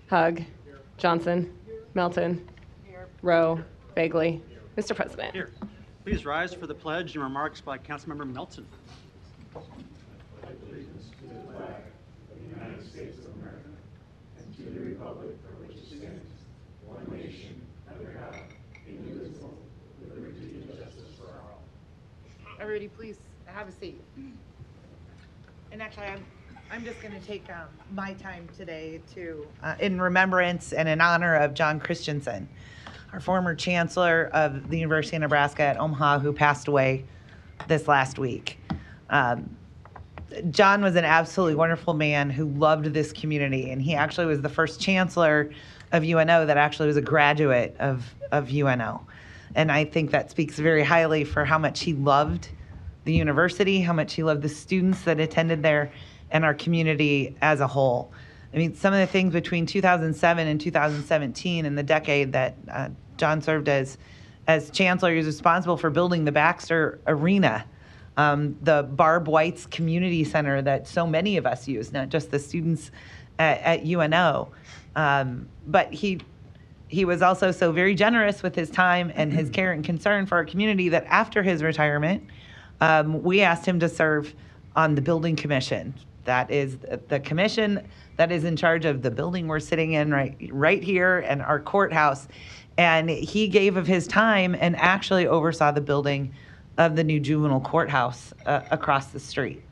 Hug, Johnson, Melton, Rowe, Bagley. Mr. President. Here. Please rise for the pledge and remarks by Councilmember Melton. Everybody, please have a seat. And actually, I'm just going to take my time today to, in remembrance and in honor of John Christensen, our former chancellor of the University of Nebraska at Omaha, who passed away this last week. John was an absolutely wonderful man who loved this community, and he actually was the first chancellor of UNO that actually was a graduate of UNO. And I think that speaks very highly for how much he loved the university, how much he loved the students that attended there, and our community as a whole. I mean, some of the things between 2007 and 2017, in the decade that John served as chancellor, he was responsible for building the Baxter Arena, the Barb White's Community Center that so many of us use, not just the students at UNO. But he was also so very generous with his time and his care and concern for our community that after his retirement, we asked him to serve on the building commission. That is the commission that is in charge of the building we're sitting in right here and our courthouse. And he gave of his time and actually oversaw the building of the new juvenile courthouse across the street.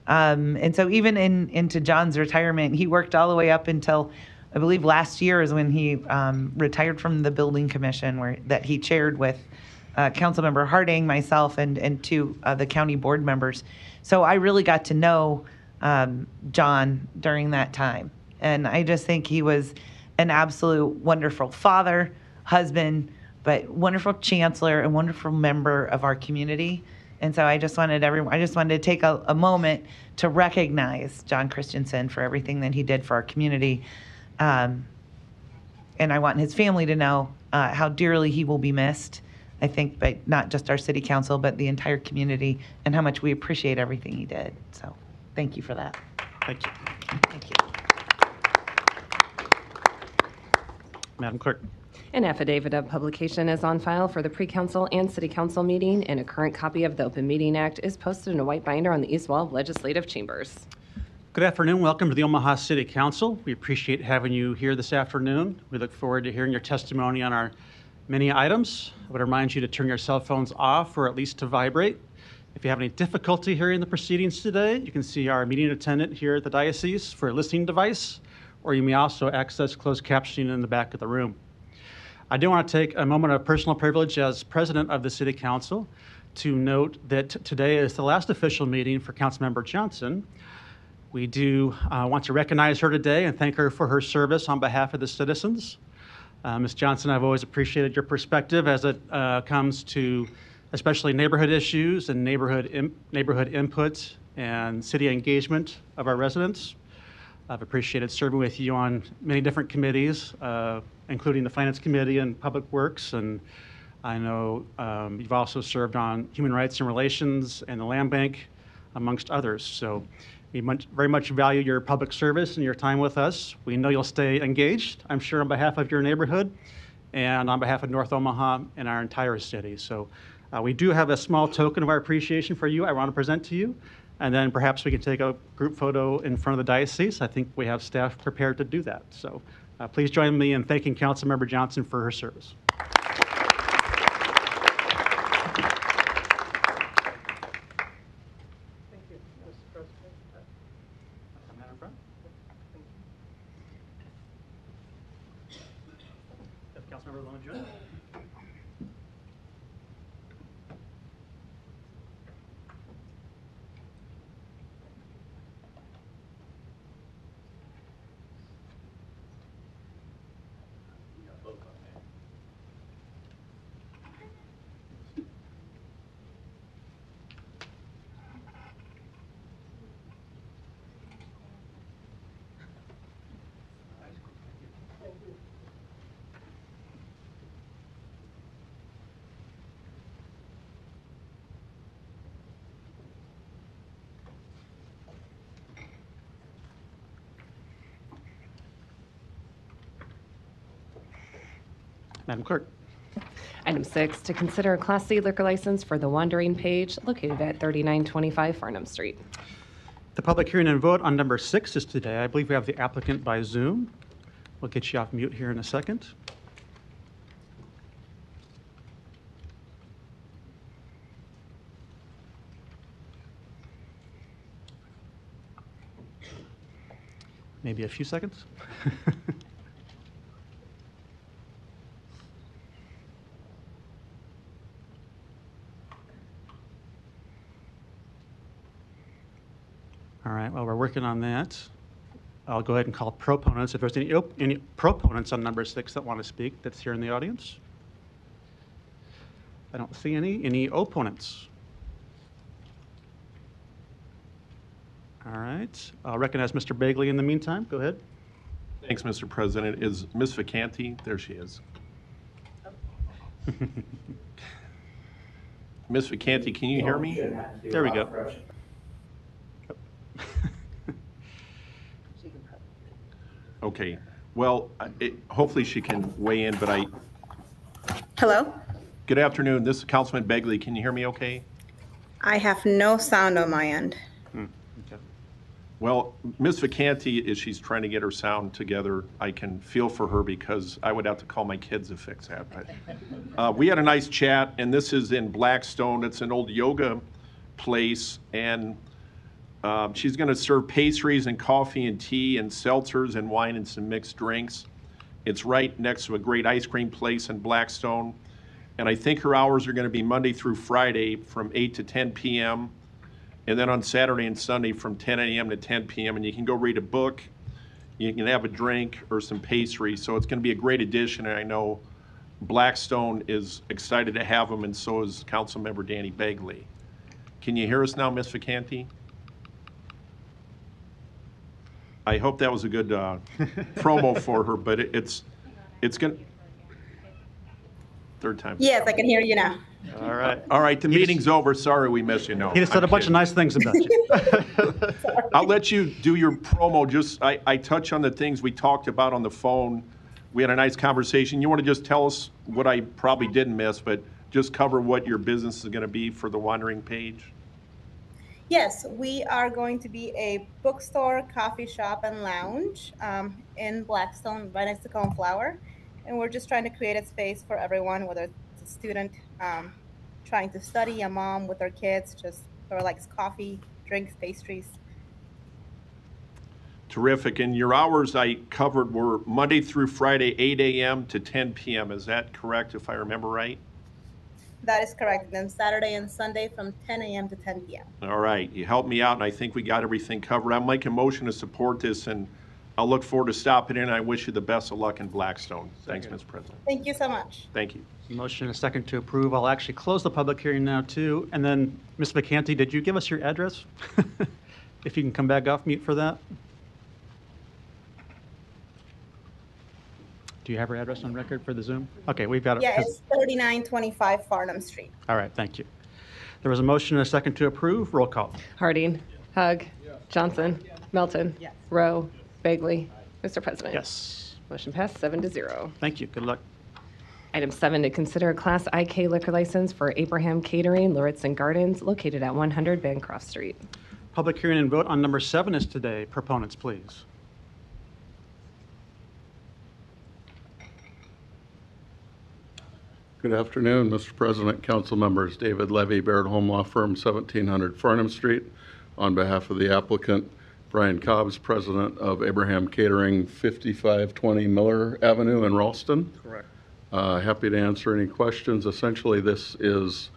And so even into John's retirement, he worked all the way up until, I believe last year is when he retired from the building commission that he chaired with Councilmember Harding, myself, and two the county board members. So I really got to know John during that time. And I just think he was an absolute wonderful father, husband, but wonderful chancellor and wonderful member of our community. And so I just wanted to take a moment to recognize John Christensen for everything that he did for our community. And I want his family to know how dearly he will be missed, I think, by not just our city council, but the entire community, and how much we appreciate everything he did. So thank you for that. Thank you. Thank you. Madam Clerk. An affidavit of publication is on file for the pre-council and city council meeting, and a current copy of the Open Meeting Act is posted in a white binder on the east wall of legislative chambers. Good afternoon. Welcome to the Omaha City Council. We appreciate having you here this afternoon. We look forward to hearing your testimony on our many items. I would remind you to turn your cell phones off or at least to vibrate. If you have any difficulty hearing the proceedings today, you can see our meeting attendant here at the diocese for a listening device, or you may also access closed captioning in the back of the room. I do want to take a moment of personal privilege as president of the City Council to note that today is the last official meeting for Councilmember Johnson. We do want to recognize her today and thank her for her service on behalf of the citizens. Ms. Johnson, I've always appreciated your perspective as it comes to especially neighborhood issues and neighborhood input and city engagement of our residents. I've appreciated serving with you on many different committees, including the Finance Committee and Public Works, and I know you've also served on Human Rights and Relations and the Land Bank, amongst others. So we very much value your public service and your time with us. We know you'll stay engaged, I'm sure, on behalf of your neighborhood and on behalf of North Omaha and our entire city. So we do have a small token of our appreciation for you I want to present to you. And then perhaps we can take a group photo in front of the diocese. I think we have staff prepared to do that. So please join me in thanking Councilmember Johnson for her service. Thank you, Mr. President. Come down in front. If Councilmember want to join. Madam Clerk. Item 6, to consider a Class C liquor license for The Wandering Page located at 3925 Farnham Street. The public hearing and vote on number 6 is today. I believe we have the applicant by Zoom. We'll get you off mute here in a second. Maybe a few seconds. All right, well, we're working on that. I'll go ahead and call proponents. If there's any proponents on number 6 that want to speak that's here in the audience. I don't see any. Any opponents? All right, I'll recognize Mr. Bagley in the meantime. Go ahead. Thanks, Mr. President. Is Ms. Vacanti? There she is. Ms. Vacanti, can you hear me? There we go. Okay. Well, hopefully she can weigh in, but Hello? Good afternoon. This is Councilman Begley. Can you hear me okay? I have no sound on my end. Okay. Well, Ms. Vacanti, as she's trying to get her sound together, I can feel for her because I would have to call my kids to fix that. But we had a nice chat, and this is in Blackstone. It's an old yoga place, and she's going to serve pastries and coffee and tea and seltzers and wine and some mixed drinks. It's right next to a great ice cream place in Blackstone. And I think her hours are going to be Monday through Friday from 8 to 10 p.m. and then on Saturday and Sunday from 10 a.m. to 10 p.m. And you can go read a book, you can have a drink or some pastry. So it's going to be a great addition. And I know Blackstone is excited to have them, and so is Councilmember Danny Begley. Can you hear us now, Ms. Vacanti? I hope that was a good promo for her, but it's going to... Third time. Yes, I can hear you now. All right. All right, the meeting's over. Sorry we missed you. No, He just said I'm a bunch of kidding. nice things about you. I'll let you do your promo. Just, I touch on the things we talked about on the phone. We had a nice conversation. You want to just tell us what I probably didn't miss, but just cover what your business is going to be for the Wandering Page? Yes, we are going to be a bookstore, coffee shop, and lounge in Blackstone, right next to Coneflower. And we're just trying to create a space for everyone, whether it's a student trying to study, a mom with their kids, just whoever likes coffee, drinks, pastries. Terrific. And your hours I covered were Monday through Friday, 8 a.m. to 10 p.m. Is that correct, if I remember right? That is correct. And then Saturday and Sunday from 10 a.m. to 10 p.m. All right. You helped me out, and I think we got everything covered. I'll make a motion to support this, and I'll look forward to stopping in. I wish you the best of luck in Blackstone. Thanks, Mr. President. Thank you so much. Thank you. Motion and a second to approve. I'll actually close the public hearing now, too. And then, Ms. Vacanti, did you give us your address? If you can come back off mute for that. Do you have her address on record for the Zoom? Okay, we've got it. Yeah, it's 3925 Farnham Street. All right, thank you. There was a motion and a second to approve. Roll call. Harding. Hug. Johnson. Melton. Rowe. Bagley. Mr. President. Yes. Motion passed 7-0. Thank you. Good luck. Item 7, to consider a Class IK liquor license for Abraham Catering, Lauritz Gardens, located at 100 Bancroft Street. Public hearing and vote on number 7 is today. Proponents, please. Good afternoon, Mr. President, council members. David Levy, Baird Home Law Firm, 1700 Farnham Street. On behalf of the applicant, Brian Cobbs, president of Abraham Catering, 5520 Miller Avenue in Ralston. Correct. Happy to answer any questions. Essentially, this is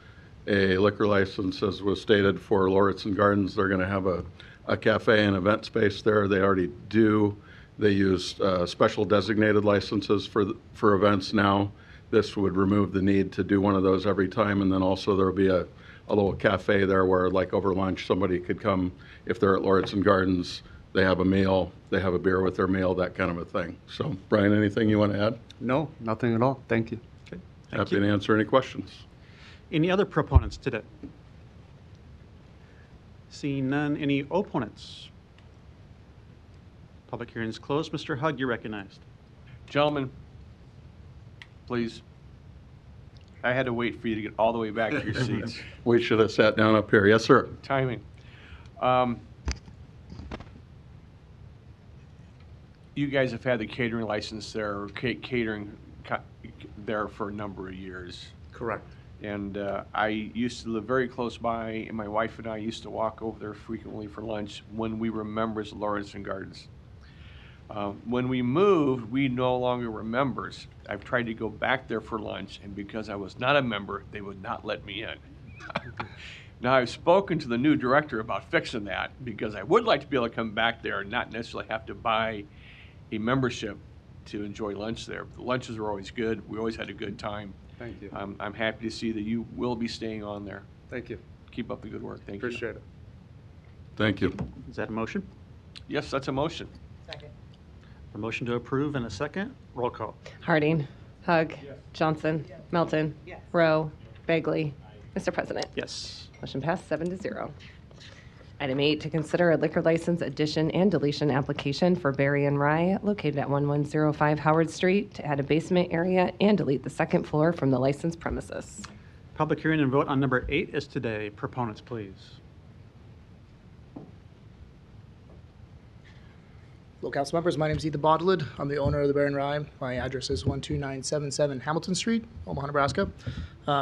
a liquor license, as was stated, for Lauritz Gardens. They're going to have a cafe and event space there. They already do. They use special designated licenses for events now. This would remove the need to do one of those every time, and then also there'll be a little cafe there where, like over lunch, somebody could come, if they're at Lauritz Gardens, they have a meal, they have a beer with their meal, that kind of a thing. So, Brian, anything you want to add? No, nothing at all. Thank you. Okay. Happy to answer any questions. Any other proponents today? Seeing none, any opponents? Public hearing is closed. Mr. Hug, you're recognized. Gentlemen, please. I had to wait for you to get all the way back to your seats. We should have sat down up here. Yes, sir. Timing. You guys have had the catering license there, or catering there for a number of years. Correct. And I used to live very close by, and my wife and I used to walk over there frequently for lunch when we were members of Lawrence and Gardens. When we moved, we no longer were members. I've tried to go back there for lunch, and because I was not a member, they would not let me in. Now, I've spoken to the new director about fixing that, because I would like to be able to come back there and not necessarily have to buy a membership to enjoy lunch there. The lunches were always good. We always had a good time. Thank you. I'm happy to see that you will be staying on there. Thank you. Keep up the good work. Thank you. Appreciate it. Thank you. Is that a motion? Yes, that's a motion. Second. A motion to approve and a second. Roll call. Harding. Hug. Johnson. Melton. Yes. Rowe. Bagley. Mr. President. Yes. Motion passed 7-0. Item 8, to consider a liquor license addition and deletion application for Berry and Rye located at 1105 Howard Street to add a basement area and delete the second floor from the licensed premises. Public hearing and vote on number 8 is today. Proponents, please. Hello, council members. My name is Ethan Bodlid. I'm the owner of the Bear and Rye. My address is 12977 Hamilton Street, Omaha, Nebraska.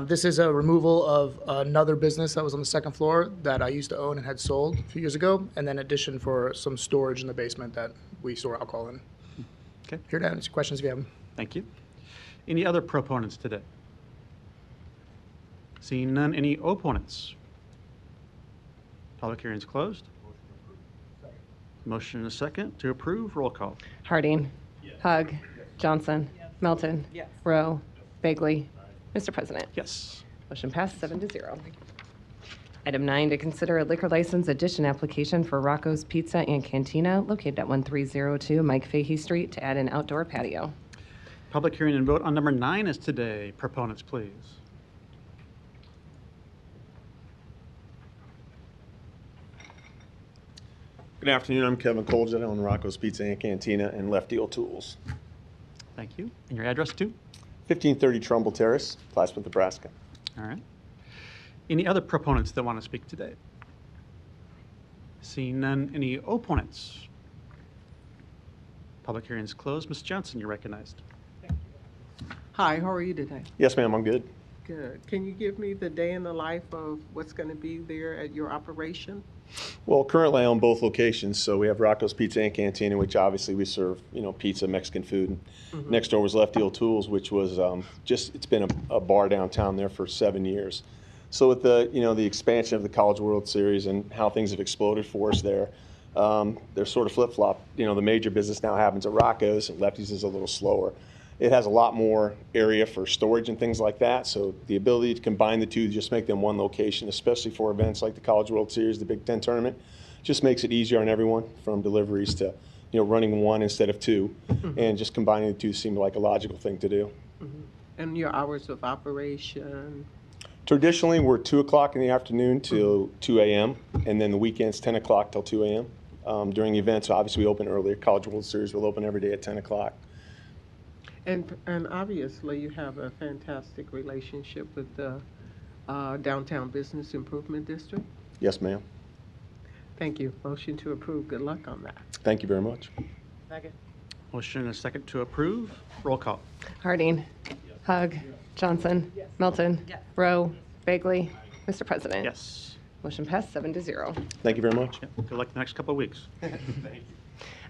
This is a removal of another business that was on the second floor that I used to own and had sold a few years ago, and then addition for some storage in the basement that we store alcohol in. Okay. Here to answer questions if you have them. Thank you. Any other proponents today? Seeing none, any opponents? Public hearing is closed. Motion and a second to approve. Roll call. Harding. Hug. Johnson. Melton. Yes. Rowe. Bagley. Mr. President. Yes. Motion passed 7-0. Item 9, to consider a liquor license addition application for Rocco's Pizza and Cantina located at 1302 Mike Fahey Street to add an outdoor patio. Public hearing and vote on number 9 is today. Proponents, please. Good afternoon. I'm Kevin Coljet. I own Rocco's Pizza and Cantina and Left Deal Tools. Thank you. And your address, too? 1530 Trumbull Terrace, Plattsmouth, Nebraska. All right. Any other proponents that want to speak today? Seeing none, any opponents? Public hearing is closed. Ms. Johnson, you're recognized. Hi, how are you today? Yes, ma'am. I'm good. Good. Can you give me the day in the life of what's going to be there at your operation? Well, currently I own both locations. So we have Rocco's Pizza and Cantina, which obviously we serve, pizza, Mexican food. Mm-hmm. Next door was Left Deal Tools, which was it's been a bar downtown there for 7 years. So with the expansion of the College World Series and how things have exploded for us there, they're sort of flip-flop. The major business now happens at Rocco's, and Lefty's is a little slower. It has a lot more area for storage and things like that. So the ability to combine the two, just make them one location, especially for events like the College World Series, the Big Ten tournament, just makes it easier on everyone, from deliveries to running one instead of two, Mm-hmm. and just combining the two seemed like a logical thing to do. Mm-hmm. And your hours of operation? Traditionally, we're 2 o'clock in the afternoon till 2 a.m., and then the weekends 10 o'clock till 2 a.m. During events, obviously, we open earlier. College World Series will open every day at 10 o'clock. And obviously, you have a fantastic relationship with the Downtown Business Improvement District. Yes, ma'am. Thank you. Motion to approve. Good luck on that. Thank you very much. Second. Motion and a second to approve. Roll call. Harding. Hug. Johnson. Melton. Yes. Rowe. Bagley. Mr. President. Yes. Motion passed 7-0. Thank you very much. Good luck the next couple of weeks.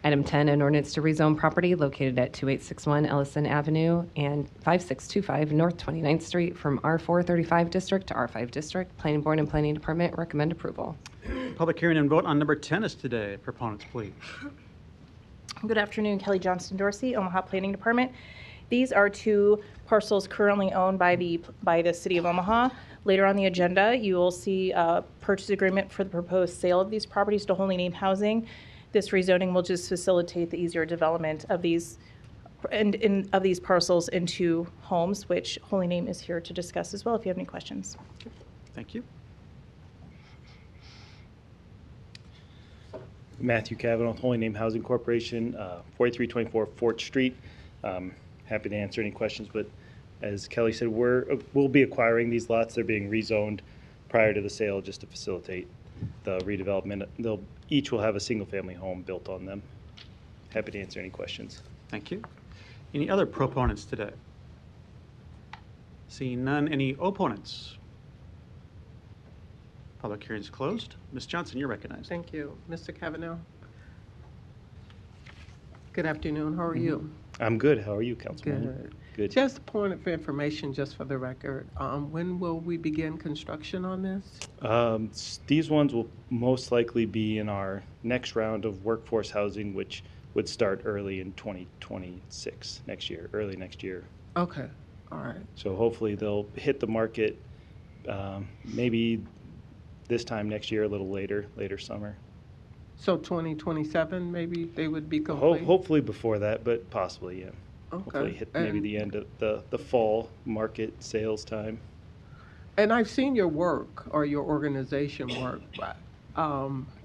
Item 10, an ordinance to rezone property located at 2861 Ellison Avenue and 5625 North 29th Street from R435 District to R5 District. Planning Board and Planning Department recommend approval. Public hearing and vote on number 10 is today. Proponents, please. Good afternoon, Kelly Johnston Dorsey, Omaha Planning Department. These are 2 parcels currently owned by the City of Omaha. Later on the agenda, you will see a purchase agreement for the proposed sale of these properties to Holy Name Housing. This rezoning will just facilitate the easier development of these of these parcels into homes, which Holy Name is here to discuss as well if you have any questions. Thank you. Matthew Cavanaugh, Holy Name Housing Corporation, 4324 Fort Street. Happy to answer any questions, but As Kelly said, we'll be acquiring these lots. They're being rezoned prior to the sale just to facilitate the redevelopment. Each will have a single-family home built on them. Happy to answer any questions. Thank you. Any other proponents today? Seeing none, any opponents? Public hearing is closed. Ms. Johnson, you're recognized. Thank you. Mr. Cavanaugh? Good afternoon. How are you? I'm good. How are you, Councilman? Good. Good. Just a point of information, just for the record. When will we begin construction on this? These ones will most likely be in our next round of workforce housing, which would start early in 2026, early next year. Okay. All right. So hopefully they'll hit the market maybe this time next year, a little later summer. So 2027, maybe they would be complete? Hopefully before that, but possibly, yeah. Okay. Hopefully hit maybe the end of the fall market sales time. And I've seen your work or your organization work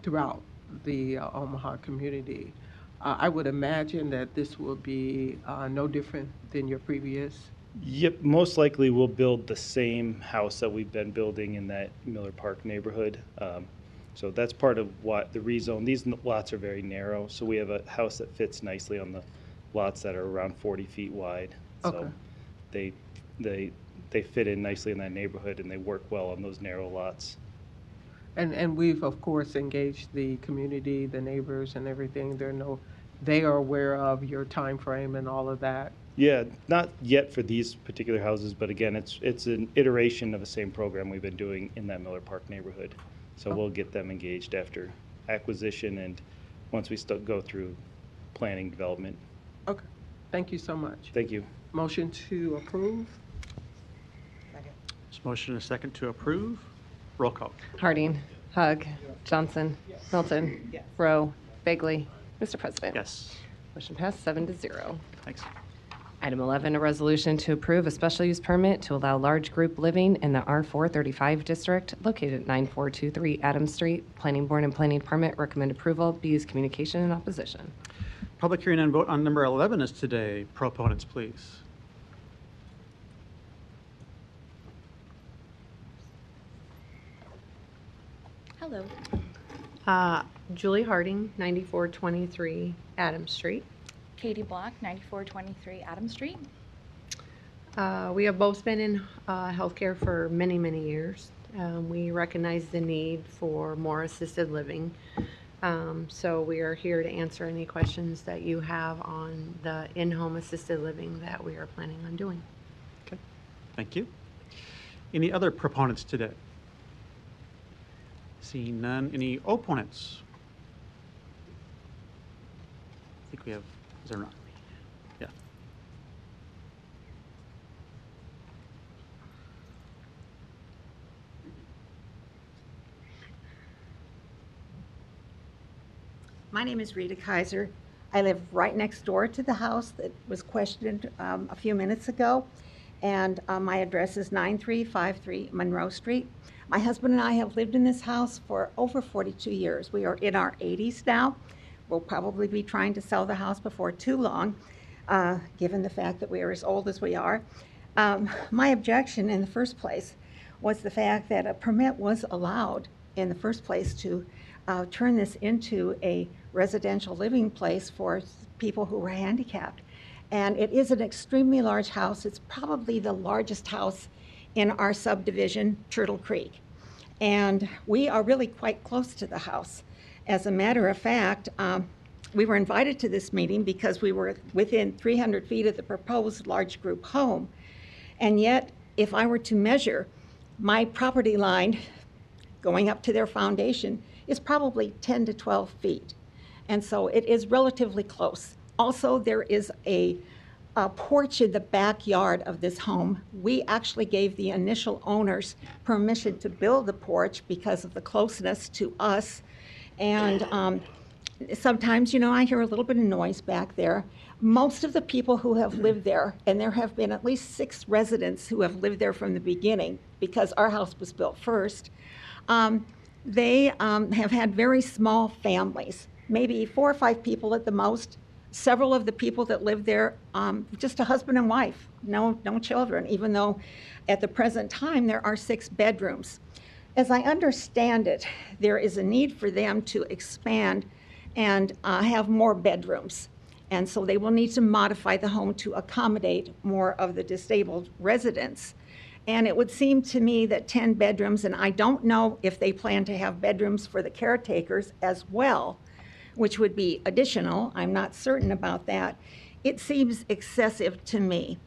throughout the Omaha community. I would imagine that this will be no different than your previous. Yep, most likely we'll build the same house that we've been building in that Miller Park neighborhood. So that's part of what the rezone. These lots are very narrow, so we have a house that fits nicely on the lots that are around 40 feet wide. So Okay. they fit in nicely in that neighborhood, and they work well on those narrow lots. And we've, of course, engaged the community, the neighbors and everything. They are aware of your time frame and all of that. Yeah, not yet for these particular houses, but again, it's an iteration of the same program we've been doing in that Miller Park neighborhood. So we'll get them engaged after acquisition and once we go through planning development. Okay. Thank you so much. Thank you. Motion to approve? There's motion and a second to approve. Roll call. Harding. Hug. Johnson. Milton. Rowe. Bagley. Mr. President. Yes. Motion passed 7-0. Thanks. Item 11, a resolution to approve a special use permit to allow large group living in the R435 district located at 9423 Adams Street. Planning Board and Planning Department recommend approval. B is communication and opposition. Public hearing and vote on number 11 is today. Proponents, please. Hello. Julie Harding, 9423 Adams Street. Katie Block, 9423 Adams Street. We have both been in healthcare for many, many years. We recognize the need for more assisted living. So we are here to answer any questions that you have on the in-home assisted living that we are planning on doing. Okay. Thank you. Any other proponents today? Seeing none. Any opponents? I think we have. Is there not? Yeah. My name is Rita Kaiser. I live right next door to the house that was questioned a few minutes ago. And my address is 9353 Monroe Street. My husband and I have lived in this house for over 42 years. We are in our 80s now. We'll probably be trying to sell the house before too long, given the fact that we are as old as we are. My objection in the first place was the fact that a permit was allowed in the first place to turn this into a residential living place for people who were handicapped. And it is an extremely large house. It's probably the largest house in our subdivision, Turtle Creek. And we are really quite close to the house. As a matter of fact, we were invited to this meeting because we were within 300 feet of the proposed large group home. And yet, if I were to measure my property line going up to their foundation, is probably 10 to 12 feet. And so it is relatively close. Also, there is a porch in the backyard of this home. We actually gave the initial owners permission to build the porch because of the closeness to us. And sometimes, I hear a little bit of noise back there. Most of the people who have lived there, and there have been at least 6 residents who have lived there from the beginning because our house was built first, they have had very small families, maybe 4 or 5 people at the most. several of the people that live there, just a husband and wife, no children, even though at the present time there are 6 bedrooms. As I understand it, there is a need for them to expand and have more bedrooms. And so they will need to modify the home to accommodate more of the disabled residents. And it would seem to me that 10 bedrooms, and I don't know if they plan to have bedrooms for the caretakers as well, which would be additional. I'm not certain about that. It seems excessive to me.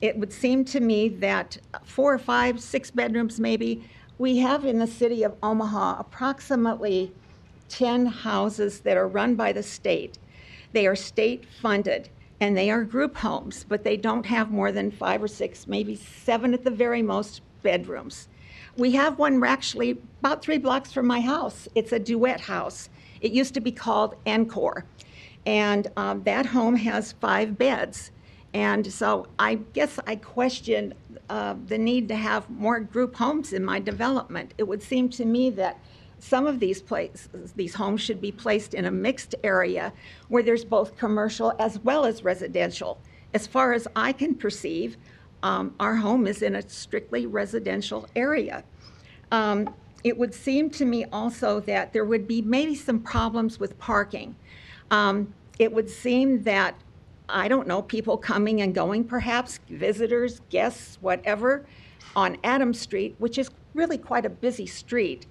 It would seem to me that 4 or 5, 6 bedrooms maybe. We have in the city of Omaha approximately 10 houses that are run by the state. They are state funded and they are group homes, but they don't have more than 5 or 6, maybe 7 at the very most bedrooms. We have one actually about 3 blocks from my house. It's a duet house. It used to be called Encore. And that home has 5 beds. And so I guess I question the need to have more group homes in my development. It would seem to me that some of these homes should be placed in a mixed area where there's both commercial as well as residential. As far as I can perceive, our home is in a strictly residential area. It would seem to me also that there would be maybe some problems with parking. It would seem that, I don't know, people coming and going perhaps, visitors, guests, whatever, on Adams Street, which is really quite a busy street.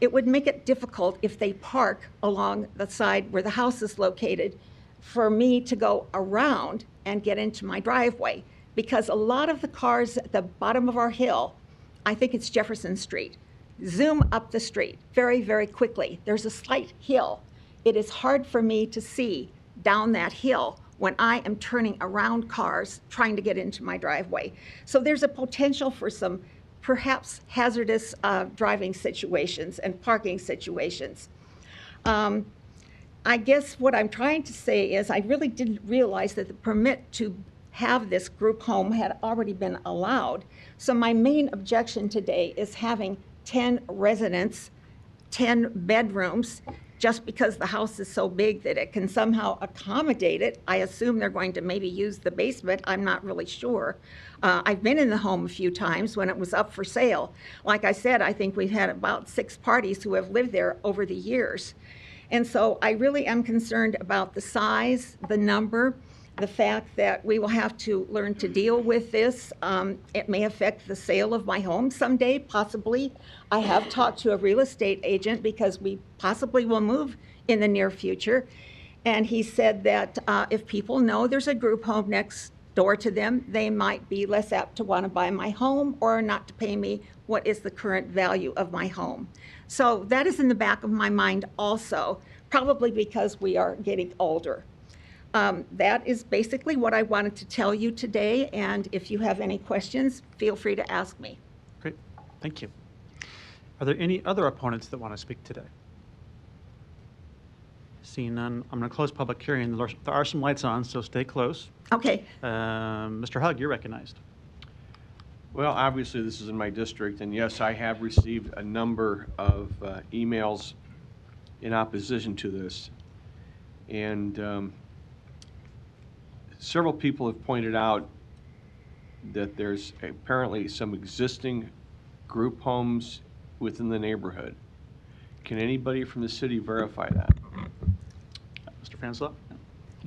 It would make it difficult if they park along the side where the house is located for me to go around and get into my driveway. Because a lot of the cars at the bottom of our hill, I think it's Jefferson Street, zoom up the street very, very quickly. There's a slight hill. It is hard for me to see down that hill when I am turning around cars trying to get into my driveway. So there's a potential for some perhaps hazardous driving situations and parking situations. I guess what I'm trying to say is I really didn't realize that the permit to have this group home had already been allowed. So my main objection today is having 10 residents, 10 bedrooms, just because the house is so big that it can somehow accommodate it. I assume they're going to maybe use the basement. I'm not really sure. I've been in the home a few times when it was up for sale. Like I said, I think we've had about 6 parties who have lived there over the years. And so I really am concerned about the size, the number, the fact that we will have to learn to deal with this. It may affect the sale of my home someday, possibly. I have talked to a real estate agent because we possibly will move in the near future. And he said that if people know there's a group home next door to them, they might be less apt to want to buy my home or not to pay me what is the current value of my home. So that is in the back of my mind also, probably because we are getting older. That is basically what I wanted to tell you today, and if you have any questions, feel free to ask me. Great, thank you. Are there any other opponents that want to speak today? Seeing none, I'm going to close public hearing. There are some lights on, so stay close. Okay. Mr. Hugg, you're recognized. Well, obviously, this is in my district, and yes, I have received a number of emails in opposition to this. And several people have pointed out that there's apparently some existing group homes within the neighborhood. Can anybody from the city verify that? Mr. Fanslow?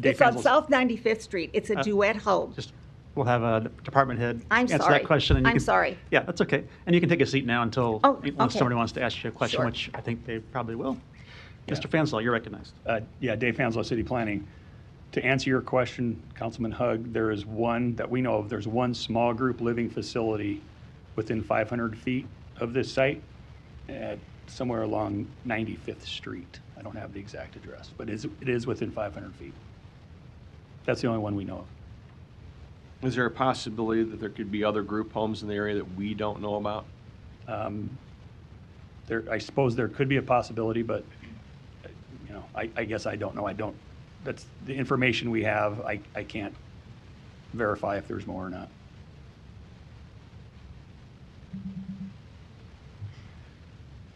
It's on South 95th Street. It's a duet home. We'll have a department head I'm answer sorry. that question. And you I'm sorry. Yeah, that's okay. And you can take a seat now until okay. somebody wants to ask you a question, Sure. which I think they probably will. Mr. Fanslow, you're recognized. Yeah, Dave Fanslow, City Planning. To answer your question, Councilman Hugg, there is one that we know of. There's one small group living facility within 500 feet of this site, somewhere along 95th Street. I don't have the exact address, but it is within 500 feet. That's the only one we know of. Is there a possibility that there could be other group homes in the area that we don't know about? I suppose there could be a possibility, but I guess I don't know. That's the information we have. I can't verify if there's more or not.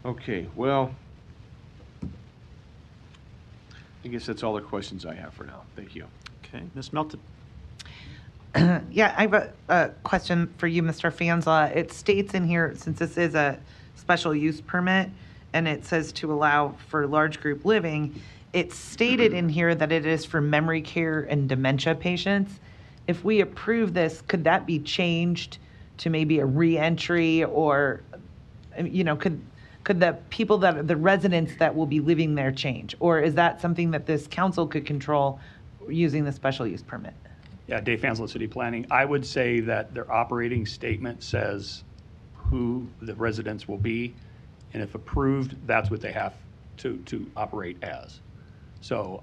Okay, well, I guess that's all the questions I have for now. Thank you. Okay, Ms. Melton. Yeah, I have a question for you, Mr. Fansla. It states in here, since this is a special use permit, and it says to allow for large group living, it's stated in here that it is for memory care and dementia patients. If we approve this, could that be changed to maybe a reentry, or, you know, could the people the residents that will be living there change? Or is that something that this council could control using the special use permit? Yeah, Dave Fanslow, City Planning. I would say that their operating statement says who the residents will be, and if approved, that's what they have to operate as. So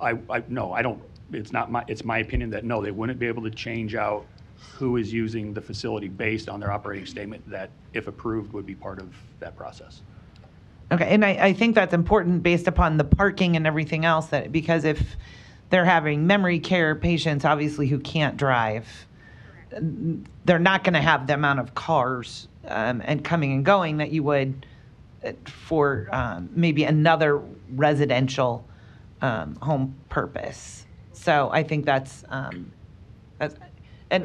no, I don't, it's my opinion that no, they wouldn't be able to change out who is using the facility based on their operating statement that, if approved, would be part of that process. Okay, and I think that's important based upon the parking and everything else, that because if they're having memory care patients, obviously, who can't drive, they're not going to have the amount of cars and coming and going that you would for maybe another residential home purpose. So I think that's and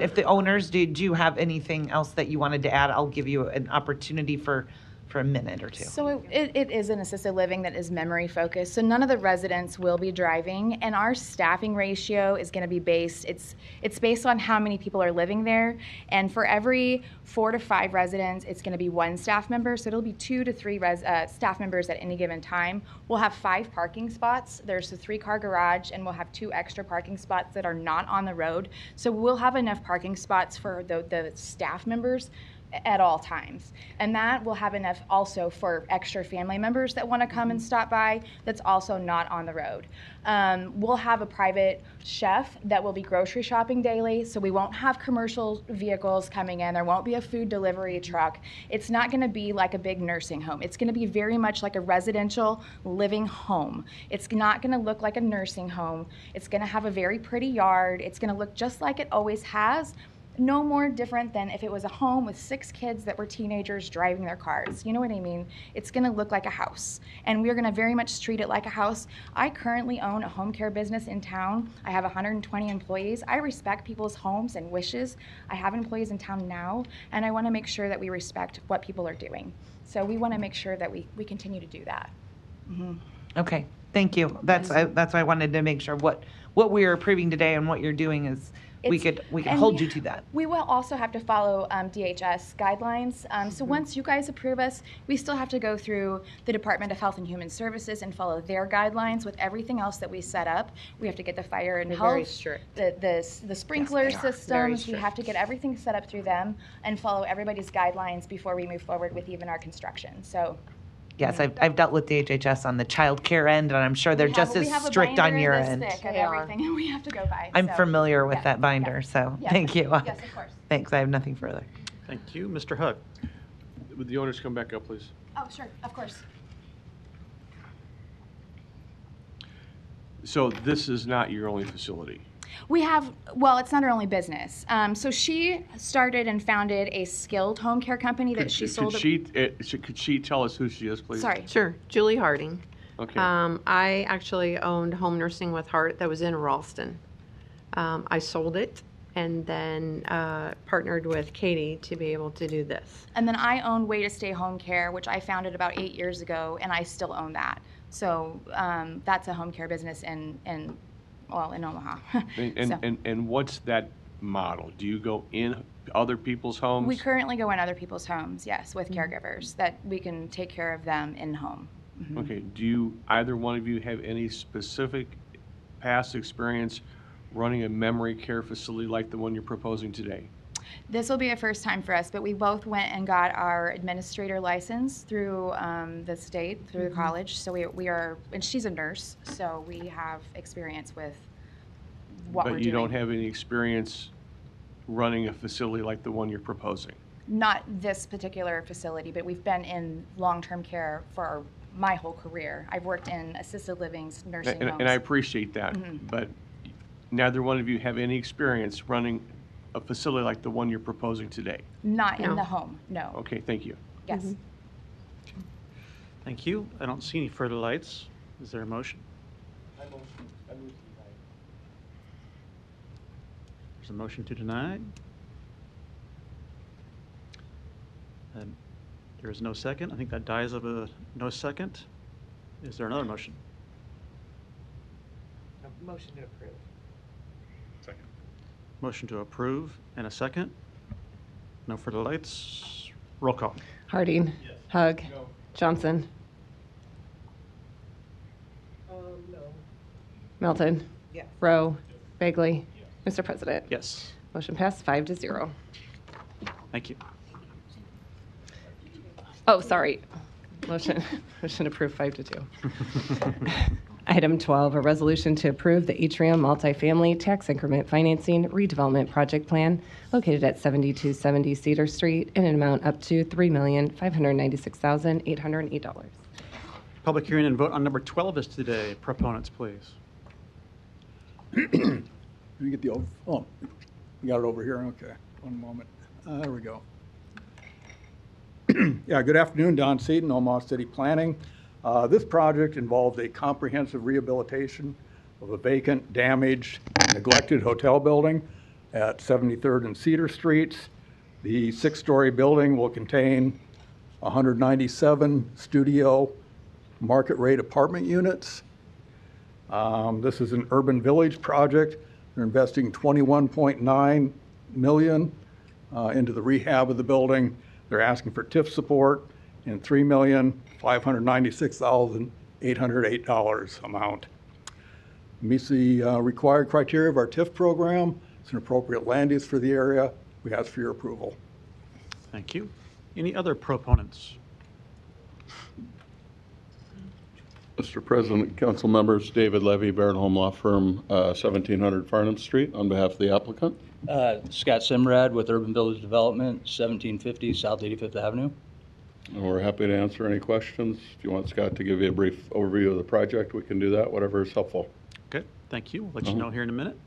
if the owners, do you have anything else that you wanted to add? I'll give you an opportunity for a minute or two. So it is an assisted living that is memory focused. So none of the residents will be driving, and our staffing ratio is going to be based. It's based on how many people are living there, and for every 4 to 5 residents, it's going to be 1 staff member. So it'll be 2 to 3 staff members at any given time. We'll have 5 parking spots. There's a 3-car garage, and we'll have 2 extra parking spots that are not on the road. So we'll have enough parking spots for the staff members at all times. And that will have enough also for extra family members that want to come and stop by that's also not on the road. We'll have a private chef that will be grocery shopping daily, so we won't have commercial vehicles coming in. There won't be a food delivery truck. It's not going to be like a big nursing home. It's going to be very much like a residential living home. It's not going to look like a nursing home. It's going to have a very pretty yard. It's going to look just like it always has. No more different than if it was a home with 6 kids that were teenagers driving their cars. You know what I mean? It's going to look like a house, and we're going to very much treat it like a house. I currently own a home care business in town. I have 120 employees. I respect people's homes and wishes. I have employees in town now, and I want to make sure that we respect what people are doing. So we want to make sure that we continue to do that. Mm-hmm. Okay, thank you. That's why I wanted to make sure what we are approving today and what you're doing is we could hold you to that. We will also have to follow DHS guidelines. So once you guys approve us, we still have to go through the Department of Health and Human Services and follow their guidelines with everything else that we set up. We have to get the fire and health, very strict. the sprinkler Yes, they are. Very systems. We strict. have to get everything set up through them and follow everybody's guidelines before we move forward with even our construction. So. Yes, I've dealt with the HHS on the child care end, and I'm sure they're just as strict on your end. Thick of everything, and we have to go by. I'm so. familiar with Yeah, that binder, yeah. so Yeah. thank you. Yes, of course. Thanks, I have nothing further. Thank you. Mr. Hug. Would the owners come back up, please? Oh, sure, of course. So this is not your only facility? We have, well, it's not our only business. So she started and founded a skilled home care company that she sold. Could she tell us who she is, please? Sorry. Sure, Julie Harding. Okay. I actually owned Home Nursing with Heart that was in Ralston. I sold it and then partnered with Katie to be able to do this. And then I own Way to Stay Home Care, which I founded about 8 years ago, and I still own that. So that's a home care business in Omaha. And what's that model? Do you go in other people's homes? We currently go in other people's homes, yes, with caregivers, that we can take care of them in home. Mm-hmm. Okay, do either one of you have any specific past experience running a memory care facility like the one you're proposing today? This will be a first time for us, but we both went and got our administrator license through the state, through the college. So we are, and she's a nurse, so we have experience with what we're doing. But you don't have any experience running a facility like the one you're proposing? Not this particular facility, but we've been in long-term care for my whole career. I've worked in assisted livings, nursing homes. And I appreciate that, Mhm. but neither one of you have any experience running a facility like the one you're proposing today? Not in No. the home, no. Okay, thank you. Yes. Thank you. I don't see any further lights. Is there a motion? I There's a motion to deny. And there is no second. I think that dies of a no second. Is there another motion? Motion to approve. Second. Motion to approve and a second. No further lights. Roll call. Harding. Hug. Johnson. No. Melton. Yes. Rowe. Bagley. Mr. President. Yes. Motion passed 5-0. Thank you. Oh, sorry. Motion approved 5-2. Item 12, a resolution to approve the Atrium Multifamily Tax Increment Financing Redevelopment Project Plan located at 7270 Cedar Street in an amount up to $3,596,808. Public hearing and vote on number 12 is today. Proponents, please. Let me get the, oh, we got it over here. Okay, one moment. There we go. Yeah, good afternoon, Don Seaton, Omaha City Planning. This project involves a comprehensive rehabilitation of a vacant, damaged, neglected hotel building at 73rd and Cedar Streets. The 6-story building will contain 197 studio market rate apartment units. This is an urban village project. They're investing $21.9 million into the rehab of the building. They're asking for TIF support in $3,596,808 amount. Meets the required criteria of our TIF program. It's an appropriate land use for the area. We ask for your approval. Thank you. Any other proponents? Mr. President, council members, David Levy, Barron Home Law Firm, 1700 Farnham Street, on behalf of the applicant. Scott Simrad with Urban Village Development, 1750 South 85th Avenue. And we're happy to answer any questions. If you want Scott to give you a brief overview of the project, we can do that, whatever is helpful. Okay, thank you. We'll let you know here in a minute.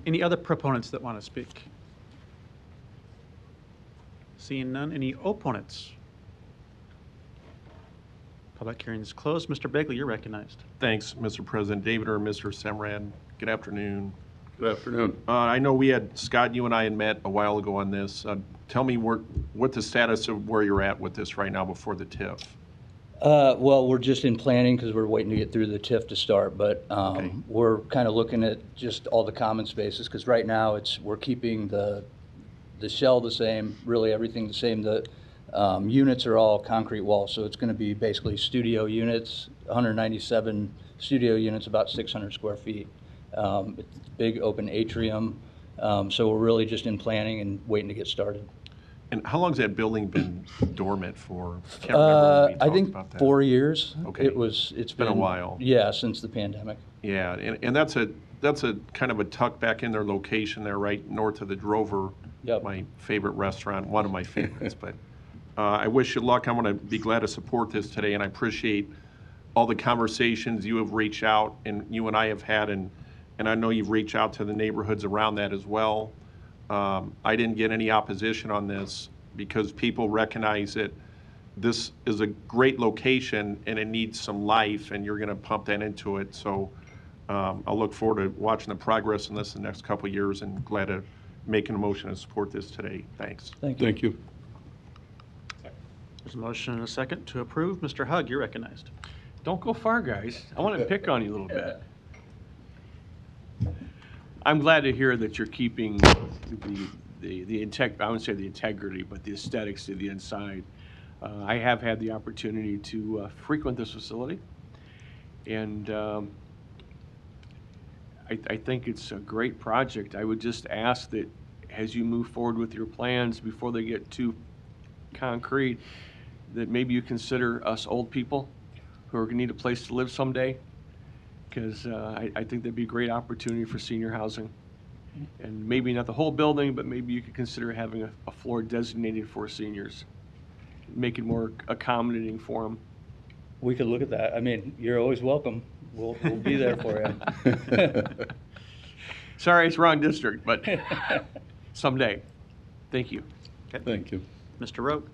Any other proponents that want to speak? Seeing none. Any opponents? Public hearing is closed. Mr. Begley, you're recognized. Thanks, Mr. President. David or Mr. Semrad, good afternoon. Good afternoon. I know we had, Scott, you and I had met a while ago on this. Tell me what the status of where you're at with this right now before the TIF. Well, we're just in planning because we're waiting to get through the TIF to start, but we're kind of looking at just all the common spaces because right now we're keeping the shell the same, really everything the same. The units are all concrete walls, so it's going to be basically studio units, 197 studio units, about 600 square feet. It's a big open atrium, so we're really just in planning and waiting to get started. And how long has that building been dormant for? I can't remember when we I think about that. 4 years. Okay. It's been a while. Yeah, since the pandemic. Yeah, and that's a kind of a tuck back in their location there, right north of the Drover. Yep. My favorite restaurant, one of my favorites. But I wish you luck. I'm going to be glad to support this today, and I appreciate all the conversations you have reached out and you and I have had, and I know you've reached out to the neighborhoods around that as well. I didn't get any opposition on this because people recognize that this is a great location and it needs some life, and you're going to pump that into it. So I'll look forward to watching the progress in this in the next couple of years, and glad to make a motion to support this today. Thanks. Thank you. Thank you. There's a motion and a second to approve. Mr. Hug, you're recognized. Don't go far, guys. I want to pick on you a little bit. I'm glad to hear that you're keeping the I wouldn't say the integrity, but the aesthetics to the inside. I have had the opportunity to frequent this facility, and I think it's a great project. I would just ask that as you move forward with your plans, before they get too concrete, that maybe you consider us old people who are going to need a place to live someday, because I think that'd be a great opportunity for senior housing. And maybe not the whole building, but maybe you could consider having a floor designated for seniors, make it more accommodating for them. We could look at that. I mean, you're always welcome. We'll be there for you. Sorry, it's wrong district, but someday. Thank you. Okay. Thank you. Mr. Rowe.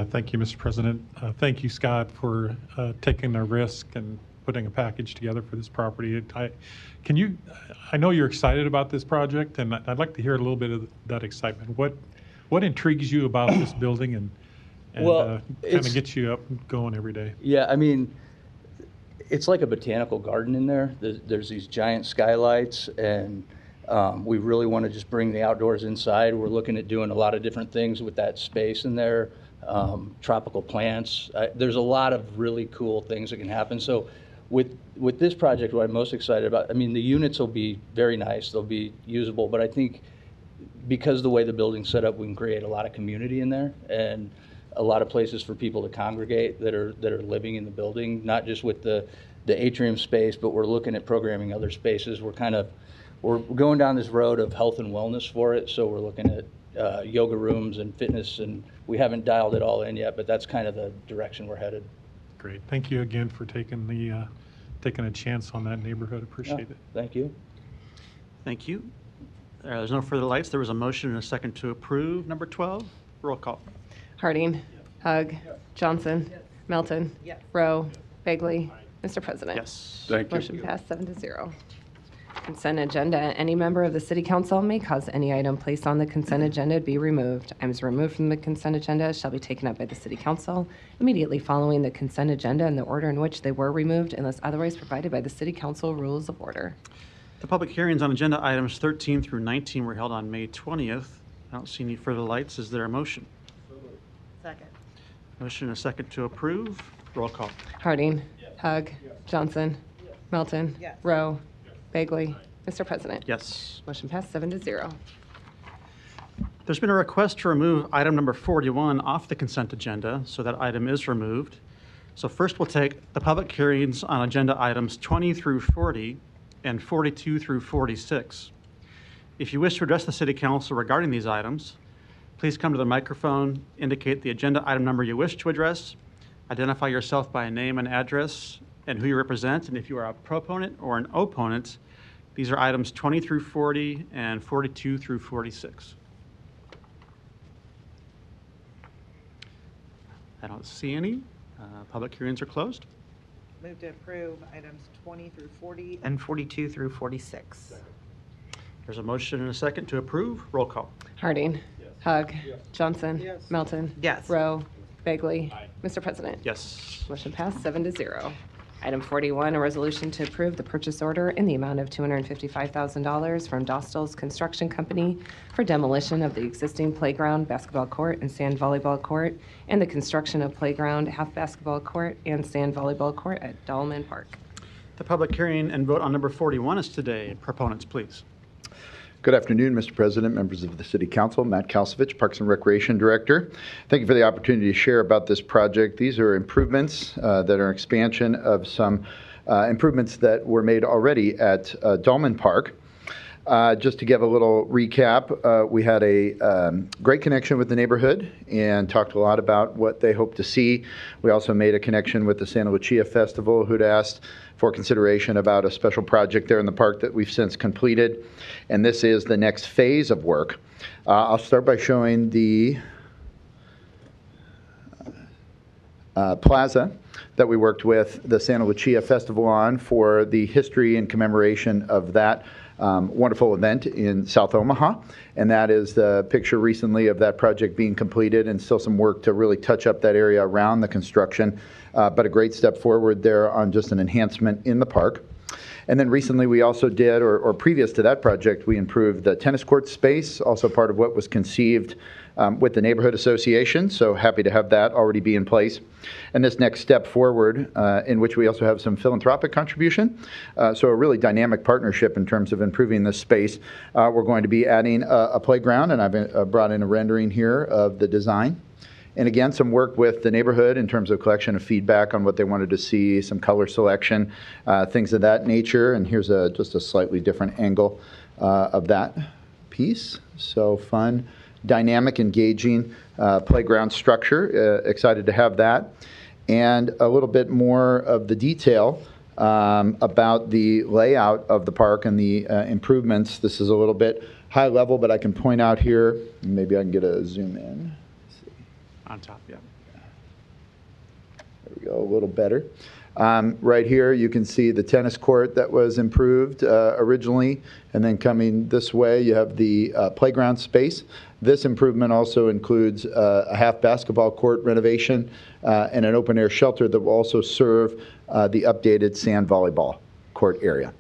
Thank you, Mr. President. Thank you, Scott, for taking the risk and putting a package together for this property. I know you're excited about this project, and I'd like to hear a little bit of that excitement. What intrigues you about this building and Well, kind of gets you up and going every day? Yeah, I mean, it's like a botanical garden in there. There's these giant skylights, and we really want to just bring the outdoors inside. We're looking at doing a lot of different things with that space in there, tropical plants. There's a lot of really cool things that can happen. So with this project, what I'm most excited about, I mean, the units will be very nice. They'll be usable, but I think because of the way the building's set up, we can create a lot of community in there and a lot of places for people to congregate that are living in the building, not just with the atrium space, but we're looking at programming other spaces. We're going down this road of health and wellness for it, so we're looking at yoga rooms and fitness, and we haven't dialed it all in yet, but that's kind of the direction we're headed. Great. Thank you again for taking a chance on that neighborhood. Appreciate it. Thank you. Thank you. There's no further lights. There was a motion and a second to approve. Number 12, roll call. Harding. Hug. Johnson. Melton. Rowe. Bagley. Mr. President. Yes. Thank you. Motion passed 7-0. Consent agenda. Any member of the City Council may cause any item placed on the consent agenda to be removed. Items removed from the consent agenda shall be taken up by the City Council immediately following the consent agenda in the order in which they were removed unless otherwise provided by the City Council Rules of Order. The public hearings on agenda items 13 through 19 were held on May 20th. I don't see any further lights. Is there a motion? Second. Motion and a second to approve. Roll call. Harding. Hug. Johnson. Melton. Rowe. Bagley. Mr. President. Yes. Motion passed 7-0. There's been a request to remove item number 41 off the consent agenda, so that item is removed. So first we'll take the public hearings on agenda items 20 through 40 and 42 through 46. If you wish to address the City Council regarding these items, please come to the microphone, indicate the agenda item number you wish to address, identify yourself by name and address, and who you represent, and if you are a proponent or an opponent. These are items 20 through 40 and 42 through 46. I don't see any. Public hearings are closed. Move to approve items 20 through 40 and 42 through 46. There's a motion and a second to approve. Roll call. Harding. Hug. Johnson. Melton. Rowe. Bagley. Mr. President. Yes. Motion passed 7-0. Item 41, a resolution to approve the purchase order in the amount of $255,000 from Dostal's Construction Company for demolition of the existing playground, basketball court, and sand volleyball court, and the construction of playground, half basketball court, and sand volleyball court at Dahlman Park. The public hearing and vote on number 41 is today. Proponents, please. Good afternoon, Mr. President, members of the City Council. Matt Kalsovich, Parks and Recreation Director. Thank you for the opportunity to share about this project. These are improvements that are an expansion of some improvements that were made already at Dahlman Park. Just to give a little recap, we had a great connection with the neighborhood and talked a lot about what they hope to see. We also made a connection with the Santa Lucia Festival, who'd asked for consideration about a special project there in the park that we've since completed. And this is the next phase of work. I'll start by showing the plaza that we worked with the Santa Lucia Festival on for the history and commemoration of that wonderful event in South Omaha. And that is the picture recently of that project being completed, and still some work to really touch up that area around the construction. But a great step forward there on just an enhancement in the park. And then recently we also did, or previous to that project, we improved the tennis court space, also part of what was conceived with the neighborhood association. So happy to have that already be in place. And this next step forward, in which we also have some philanthropic contribution. So a really dynamic partnership in terms of improving this space. We're going to be adding a playground, and I've brought in a rendering here of the design. And again, some work with the neighborhood in terms of collection of feedback on what they wanted to see, some color selection, things of that nature. And here's just a slightly different angle of that piece. So fun, dynamic, engaging playground structure. Excited to have that. And a little bit more of the detail about the layout of the park and the improvements. This is a little bit high level, but I can point out here, maybe I can get a zoom in. On top, yeah. There we go a little better. Right here, you can see the tennis court that was improved originally, and then coming this way, you have the playground space. This improvement also includes a half basketball court renovation and an open-air shelter that will also serve the updated sand volleyball court area.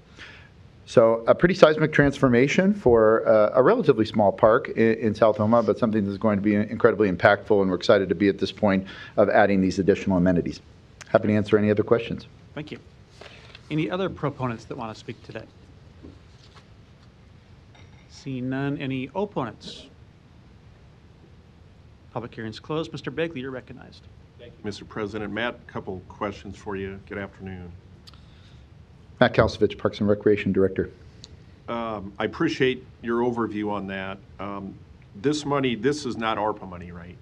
So a pretty seismic transformation for a relatively small park in South Omaha, but something that's going to be incredibly impactful, and we're excited to be at this point of adding these additional amenities. Happy to answer any other questions. Thank you. Any other proponents that want to speak today? Seeing none, any opponents? Public hearing's closed. Mr. Begley, you're recognized. Thank you, Mr. President. Matt, a couple questions for you. Good afternoon. Matt Kalsovich, Parks and Recreation Director. I appreciate your overview on that. This money, this is not ARPA money, right?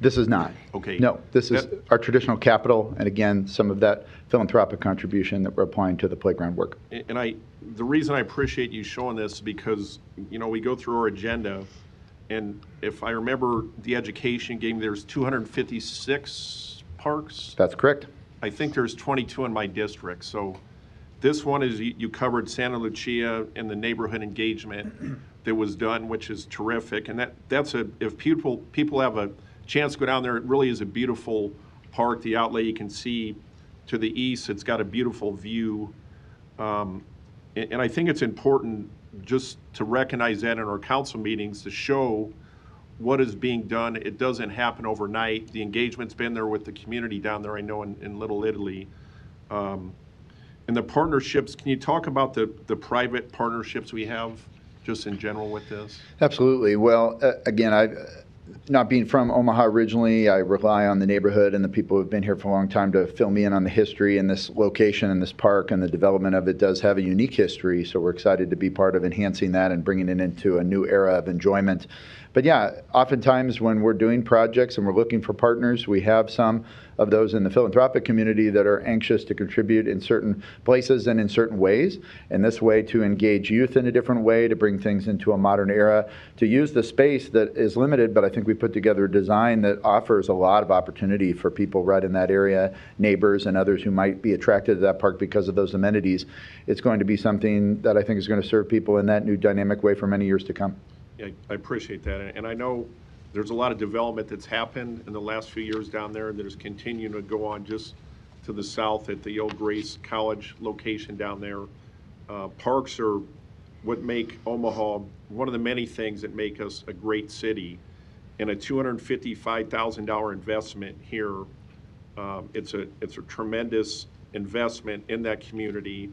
This is not. Okay. No, this is our traditional capital, and again, some of that philanthropic contribution that we're applying to the playground work. And the reason I appreciate you showing this is because, you know, we go through our agenda, and if I remember the education game, there's 256 parks. That's correct. I think there's 22 in my district. So this one is, you covered Santa Lucia and the neighborhood engagement that was done, which is terrific. And that's if people have a chance to go down there, it really is a beautiful park. The outlet you can see to the east, it's got a beautiful view. And I think it's important just to recognize that in our council meetings, to show what is being done. It doesn't happen overnight. The engagement's been there with the community down there, I know, in Little Italy. And the partnerships, can you talk about the private partnerships we have just in general with this? Absolutely. Well, again, not being from Omaha originally, I rely on the neighborhood and the people who have been here for a long time to fill me in on the history, and this location and this park and the development of it does have a unique history. So we're excited to be part of enhancing that and bringing it into a new era of enjoyment. But yeah, oftentimes when we're doing projects and we're looking for partners, we have some of those in the philanthropic community that are anxious to contribute in certain places and in certain ways. And this way to engage youth in a different way, to bring things into a modern era, to use the space that is limited, but I think we put together a design that offers a lot of opportunity for people right in that area, neighbors and others who might be attracted to that park because of those amenities. It's going to be something that I think is going to serve people in that new dynamic way for many years to come. Yeah, I appreciate that. And I know there's a lot of development that's happened in the last few years down there that is continuing to go on just to the south at the old Grace College location down there. Parks are what make Omaha one of the many things that make us a great city. And a $255,000 investment here, it's a tremendous investment in that community.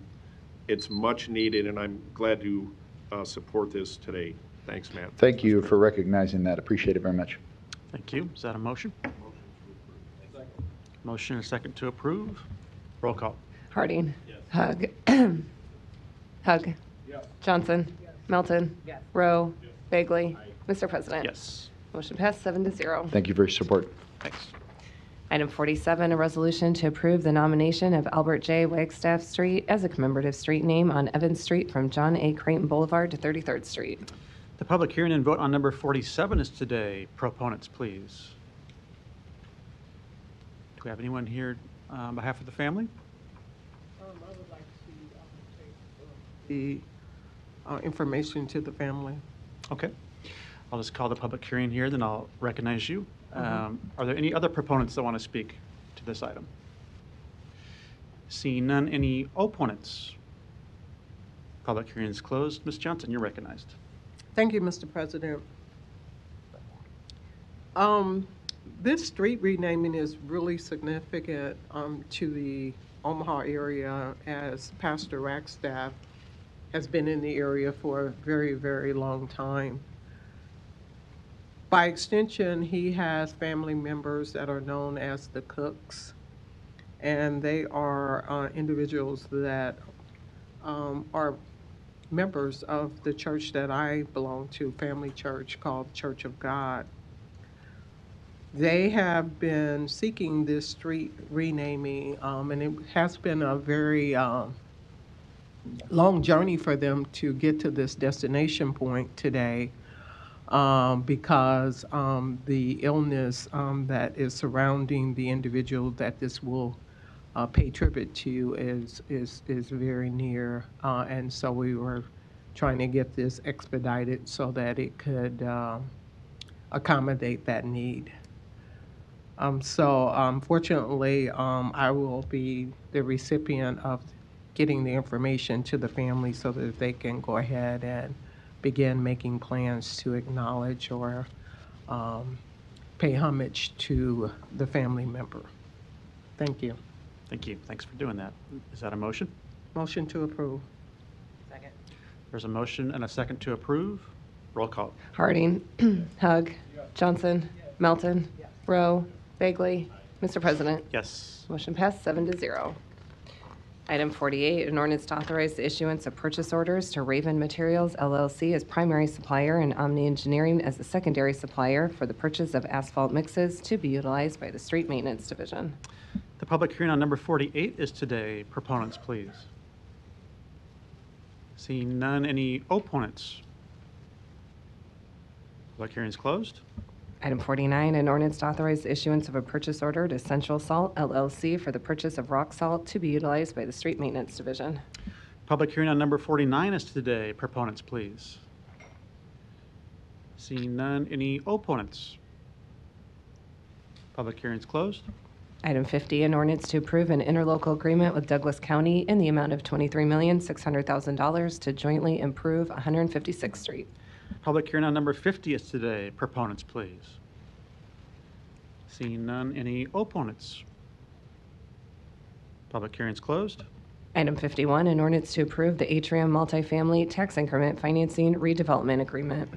It's much needed, and I'm glad to support this today. Thanks, Matt. Thank you for recognizing that. Appreciate it very much. Thank you. Is that a motion? Motion and a second to approve. Roll call. Harding. Hug. Hug. Johnson. Melton. Rowe. Bagley. Mr. President. Yes. Motion passed 7-0. Thank you for your support. Thanks. Item 47, a resolution to approve the nomination of Albert J. Wagstaff Street as a commemorative street name on Evans Street from John A. Creighton Boulevard to 33rd Street. The public hearing and vote on number 47 is today. Proponents, please. Do we have anyone here on behalf of the family? I would like to take the information to the family. Okay. I'll just call the public hearing here, then I'll recognize you. Are there any other proponents that want to speak to this item? Seeing none, any opponents? Public hearing is closed. Ms. Johnson, you're recognized. Thank you, Mr. President. This street renaming is really significant to the Omaha area, as Pastor Wagstaff has been in the area for a very, very long time. By extension, he has family members that are known as the Cooks, and they are individuals that are members of the church that I belong to, family church called Church of God. They have been seeking this street renaming, and it has been a very long journey for them to get to this destination point today, because the illness that is surrounding the individual that this will pay tribute to you is very near, and so we were trying to get this expedited so that it could accommodate that need. Fortunately, I will be the recipient of getting the information to the family so that they can go ahead and begin making plans to acknowledge or pay homage to the family member. Thank you. Thank you. Thanks for doing that. Is that a motion? Motion to approve. Second. There's a motion and a second to approve. Roll call. Harding. Hug. Johnson. Melton. Rowe. Bagley. Mr. President. Yes. Motion passed 7-0. Item 48, an ordinance to authorize the issuance of purchase orders to Raven Materials LLC as primary supplier and Omni Engineering as the secondary supplier for the purchase of asphalt mixes to be utilized by the Street Maintenance Division. The public hearing on number 48 is today. Proponents, please. Seeing none, any opponents? Public hearing is closed. Item 49, an ordinance to authorize the issuance of a purchase order to Central Salt LLC for the purchase of rock salt to be utilized by the Street Maintenance Division. Public hearing on number 49 is today. Proponents, please. Seeing none, any opponents? Public hearing is closed. Item 50, an ordinance to approve an interlocal agreement with Douglas County in the amount of $23,600,000 to jointly improve 156th Street. Public hearing on number 50 is today. Proponents, please. Seeing none, any opponents? Public hearing is closed. Item 51, an ordinance to approve the Atrium Multifamily Tax Increment Financing Redevelopment Agreement.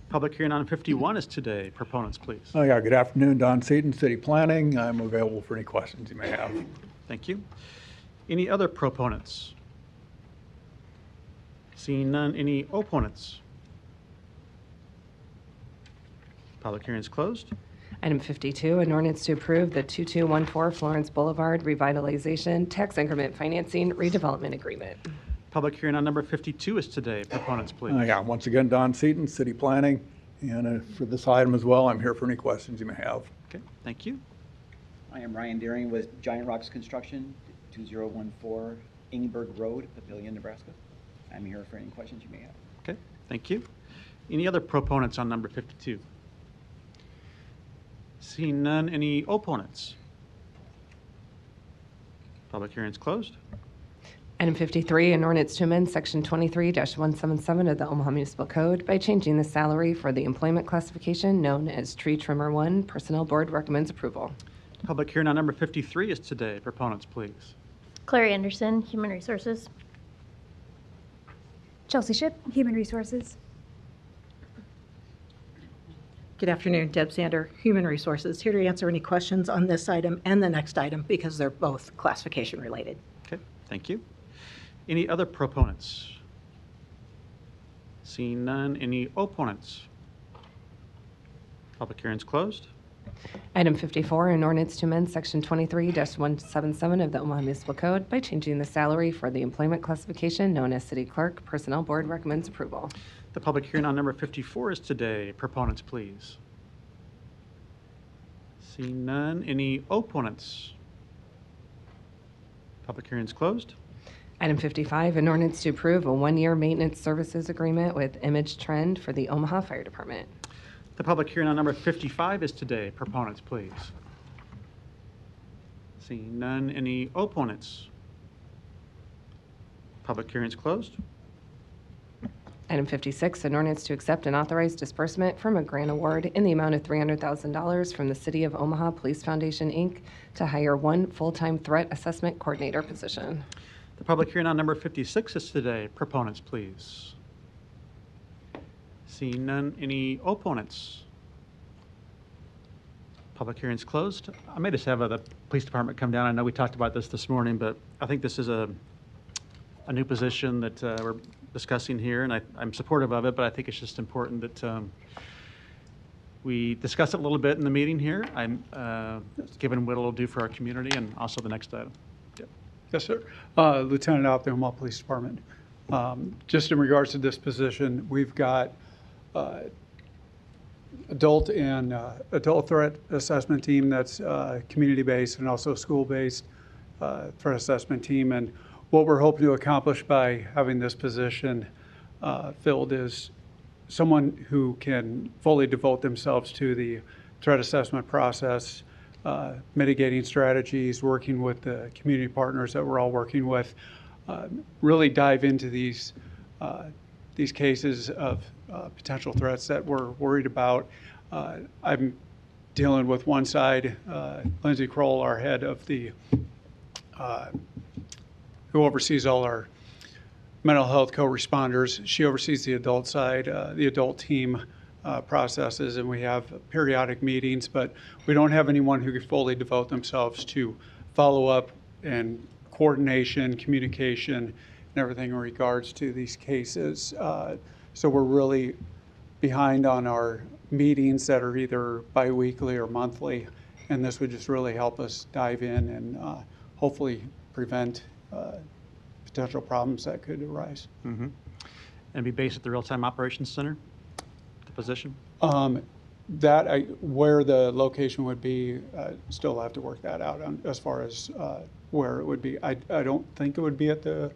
Public hearing on 51 is today. Proponents, please. Oh, yeah, good afternoon, Don Seaton, City Planning. I'm available for any questions you may have. Thank you. Any other proponents? Seeing none, any opponents? Public hearing is closed. Item 52, an ordinance to approve the 2214 Florence Boulevard Revitalization Tax Increment Financing Redevelopment Agreement. Public hearing on number 52 is today. Proponents, please. Yeah, once again, Don Seaton, City Planning. And for this item as well, I'm here for any questions you may have. Okay, thank you. I am Ryan Deering with Giant Rocks Construction, 2014 Ingberg Road, Papillion, Nebraska. I'm here for any questions you may have. Okay, thank you. Any other proponents on number 52? Seeing none, any opponents? Public hearing is closed. Item 53, an ordinance to amend Section 23-177 of the Omaha Municipal Code by changing the salary for the employment classification known as Tree Trimmer 1. Personnel Board recommends approval. Public hearing on number 53 is today. Proponents, please. Clary Anderson, Human Resources. Chelsea Ship, Human Resources. Good afternoon, Deb Sander, Human Resources, here to answer any questions on this item and the next item because they're both classification related. Okay, thank you. Any other proponents? Seeing none, any opponents? Public hearing is closed. Item 54, an ordinance to amend Section 23-177 of the Omaha Municipal Code by changing the salary for the employment classification known as City Clerk. Personnel Board recommends approval. The public hearing on number 54 is today. Proponents, please. Seeing none, any opponents? Public hearing is closed. Item 55, an ordinance to approve a one-year maintenance services agreement with Image Trend for the Omaha Fire Department. The public hearing on number 55 is today. Proponents, please. Seeing none, any opponents? Public hearing is closed. Item 56, an ordinance to accept and authorize disbursement from a grant award in the amount of $300,000 from the City of Omaha Police Foundation, Inc. to hire one full-time threat assessment coordinator position. The public hearing on number 56 is today. Proponents, please. Seeing none, any opponents? Public hearing is closed. I may just have the police department come down. I know we talked about this morning, but I think this is a new position that we're discussing here, and I'm supportive of it, but I think it's just important that we discuss it a little bit in the meeting here. I'm given what it'll do for our community and also the next item. Yep. Yes, sir. Lieutenant Out, the Omaha Police Department. Just in regards to this position, we've got adult threat assessment team that's community-based and also school-based. threat assessment team. And what we're hoping to accomplish by having this position filled is someone who can fully devote themselves to the threat assessment process, mitigating strategies, working with the community partners that we're all working with, really dive into these cases of potential threats that we're worried about. I'm dealing with one side, Lindsay Kroll, our head of the, who oversees all our mental health co-responders. She oversees the adult side, the adult team processes, and we have periodic meetings, but we don't have anyone who can fully devote themselves to follow up and coordination, communication, and everything in regards to these cases. So we're really behind on our meetings that are either biweekly or monthly, and this would just really help us dive in and hopefully prevent potential problems that could arise. Mm-hmm. And be based at the Real-Time Operations Center, the position? Where the location would be, still have to work that out as far as where it would be. I don't think it would be at the,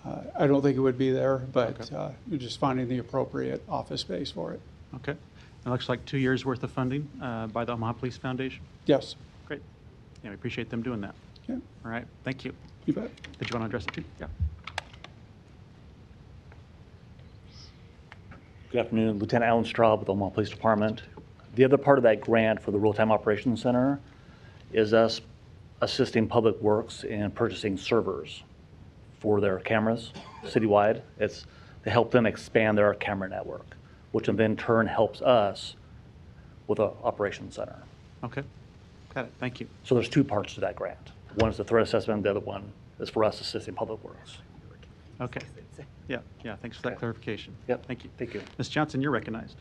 I don't think it would be there, but okay. Just finding the appropriate office space for it. Okay. It looks like 2 years worth of funding by the Omaha Police Foundation. Yes. Great. Yeah, we appreciate them doing that. Yeah. All right. Thank you. You bet. Did you want to address it too? Yeah. Good afternoon, Lieutenant Alan Straub with the Omaha Police Department. The other part of that grant for the Real-Time Operations Center is us assisting Public Works in purchasing servers for their cameras citywide. It's to help them expand their camera network, which in then turn helps us with the operations center. Okay. Got it. Thank you. So there's two parts to that grant. One is the threat assessment, the other one is for us assisting Public Works. Okay. Yeah, yeah, thanks for that clarification. Yep. Thank you. Thank you. Ms. Johnson, you're recognized.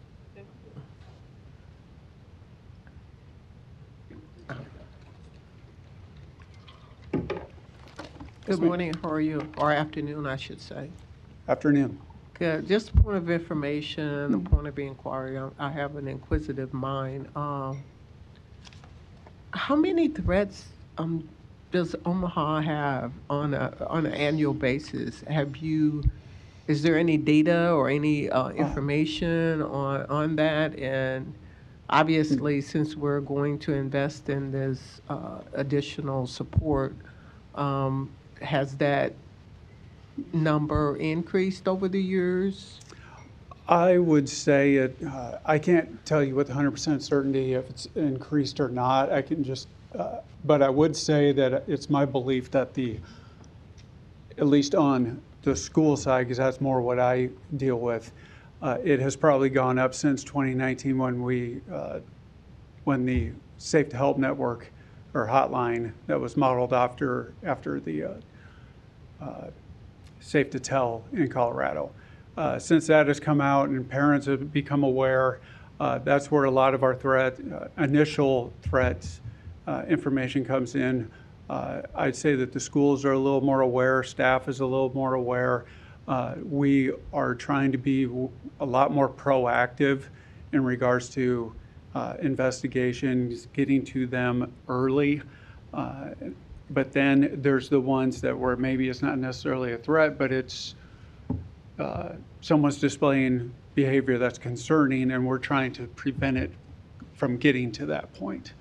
Good morning, how are you? Or afternoon, I should say. Afternoon. Good. Just a point of information, a point of inquiry. I have an inquisitive mind. How many threats does Omaha have on an annual basis? Is there any data or any information on that? And obviously, since we're going to invest in this additional support, has that number increased over the years? I would say it, I can't tell you with 100% certainty if it's increased or not. I can just, but I would say that it's my belief that at least on the school side, because that's more what I deal with, it has probably gone up since 2019 when the Safe to Help network or hotline that was modeled after the Safe to Tell in Colorado. Since that has come out and parents have become aware, that's where a lot of our initial threats information comes in. I'd say that the schools are a little more aware, staff is a little more aware. We are trying to be a lot more proactive in regards to investigations, getting to them early. But then there's the ones that where maybe it's not necessarily a threat, but it's someone's displaying behavior that's concerning, and we're trying to prevent it from getting to that point.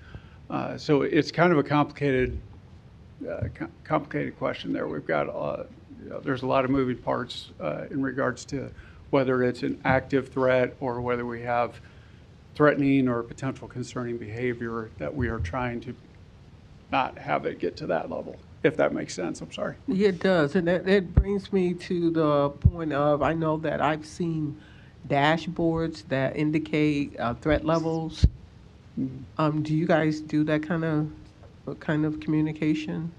So it's kind of a complicated question there. We've got there's a lot of moving parts in regards to whether it's an active threat or whether we have threatening or potential concerning behavior that we are trying to not have it get to that level, if that makes sense. I'm sorry. Yeah, it does. And that brings me to the point of, I know that I've seen dashboards that indicate threat levels. Do you guys do that kind of communication?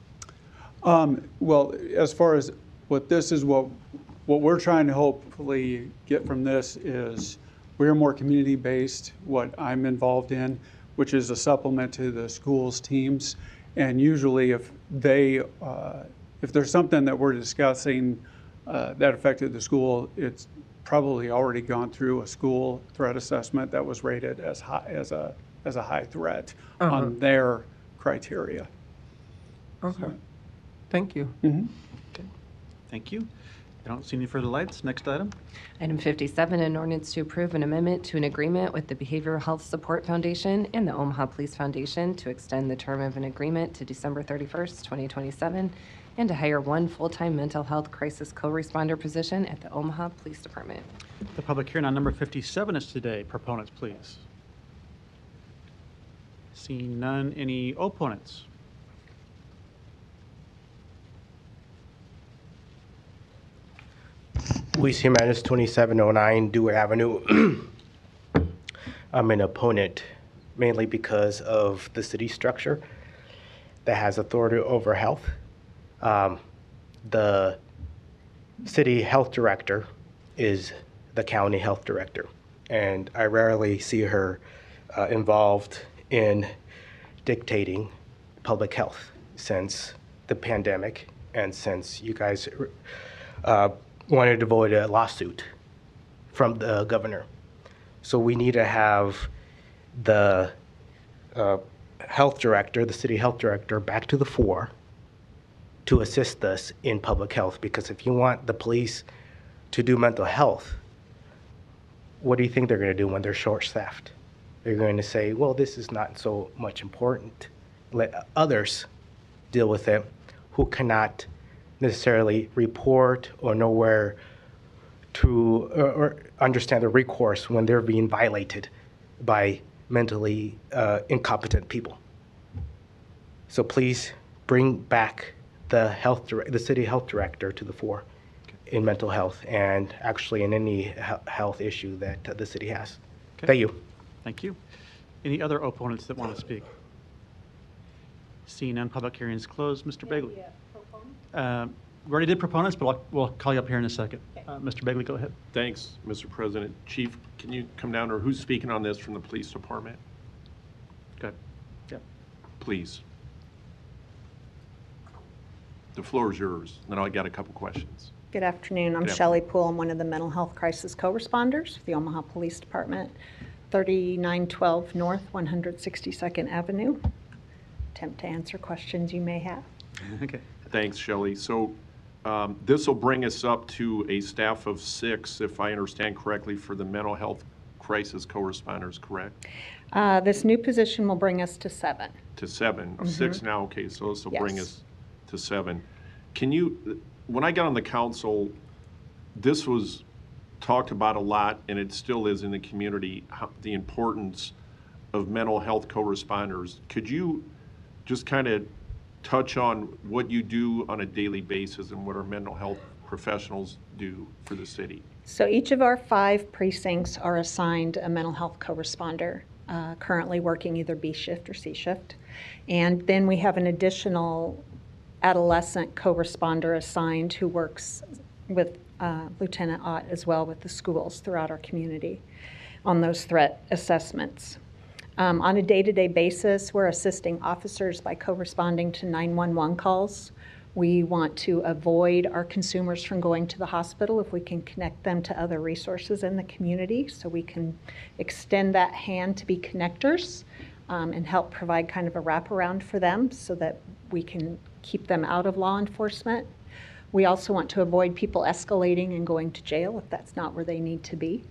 Well, as far as what we're trying to hopefully get from this is we're more community-based, what I'm involved in, which is a supplement to the schools teams. And usually if there's something that we're discussing that affected the school, it's probably already gone through a school threat assessment that was rated as a high threat on their criteria. Okay. Thank you. Okay, thank you. I don't see any further lights. Next item. Item 57, an ordinance to approve an amendment to an agreement with the Behavioral Health Support Foundation and the Omaha Police Foundation to extend the term of an agreement to December 31st, 2027, and to hire one full-time mental health crisis co-responder position at the Omaha Police Department. The public hearing on number 57 is today. Proponents, please. Seeing none, any opponents? Luis Jimenez, 2709 Dewar Avenue. I'm an opponent mainly because of the city structure that has authority over health. The city health director is the county health director, and I rarely see her involved in dictating public health since the pandemic and since you guys wanted to avoid a lawsuit from the governor. So we need to have the health director, the city health director, back to the fore to assist us in public health. Because if you want the police to do mental health, what do you think they're going to do when they're short-staffed? They're going to say, well, this is not so much important. Let others deal with it who cannot necessarily report or know where to or understand the recourse when they're being violated by mentally incompetent people. So please bring back the city health director to the fore in mental health and actually in any health issue that the city has. Okay. Thank you. Thank you. Any other opponents that want to speak? Seeing none, public hearing is closed. Mr. Bagley. We already did proponents, but we'll call you up here in a second. Mr. Bagley, go ahead. Thanks, Mr. President. Chief, can you come down, or who's speaking on this from the police department? Good. Yep. Please. The floor is yours. Then I got a couple questions. Good afternoon. I'm Good Shelley Poole. I'm one of the mental health crisis co-responders for the Omaha Police Department, 3912 North 162nd Avenue. Attempt to answer questions you may have. Okay. Thanks, Shelley. So this will bring us up to a staff of 6, if I understand correctly, for the mental health crisis co-responders, correct? This new position will bring us to 7. To 7. 6 now, okay, so this will bring Yes. us to 7. Can you, when I got on the council, this was talked about a lot, and it still is in the community, the importance of mental health co-responders. Could you just kind of touch on what you do on a daily basis and what our mental health professionals do for the city? So each of our 5 precincts are assigned a mental health co-responder, currently working either B shift or C shift. And then we have an additional adolescent co-responder assigned who works with Lieutenant Ott as well with the schools throughout our community on those threat assessments. On a day-to-day basis, we're assisting officers by co-responding to 911 calls. We want to avoid our consumers from going to the hospital if we can connect them to other resources in the community, so we can extend that hand to be connectors and help provide kind of a wraparound for them so that we can keep them out of law enforcement. We also want to avoid people escalating and going to jail if that's not where they need to be.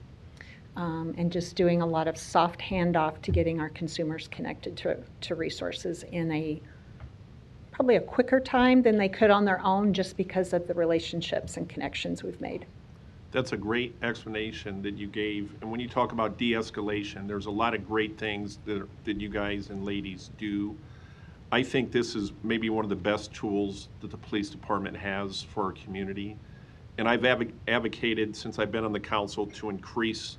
And just doing a lot of soft handoff to getting our consumers connected to resources in probably a quicker time than they could on their own, just because of the relationships and connections we've made. That's a great explanation that you gave. And when you talk about de-escalation, there's a lot of great things that you guys and ladies do. I think this is maybe one of the best tools that the police department has for our community. And I've advocated since I've been on the council to increase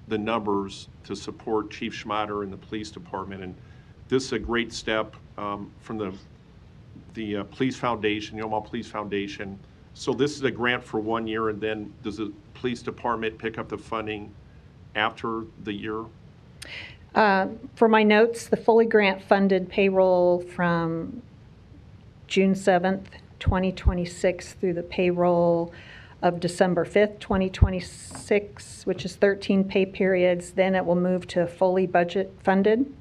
the numbers to support Chief Schmatter and the police department. And this is a great step from the Police Foundation, the Omaha Police Foundation. So this is a grant for 1 year, and then does the police department pick up the funding after the year? For my notes, the fully grant-funded payroll from June 7th, 2026 through the payroll of December 5th, 2026, which is 13 pay periods. Then it will move to fully budget funded.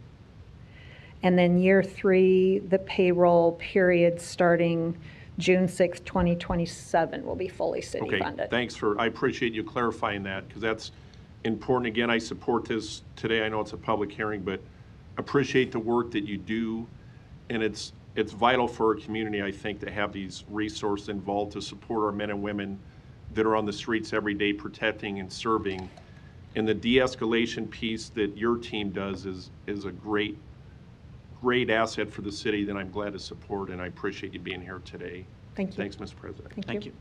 And then year 3, the payroll period starting June 6, 2027 will be fully city Okay, funded. thanks I appreciate you clarifying that, because that's important. Again, I support this today. I know it's a public hearing, but appreciate the work that you do. And it's vital for our community, I think, to have these resources involved to support our men and women that are on the streets every day protecting and serving. And the de-escalation piece that your team does is a great asset for the city that I'm glad to support, and I appreciate you being here today. Thank you. Thanks, Mr. President. Thank you.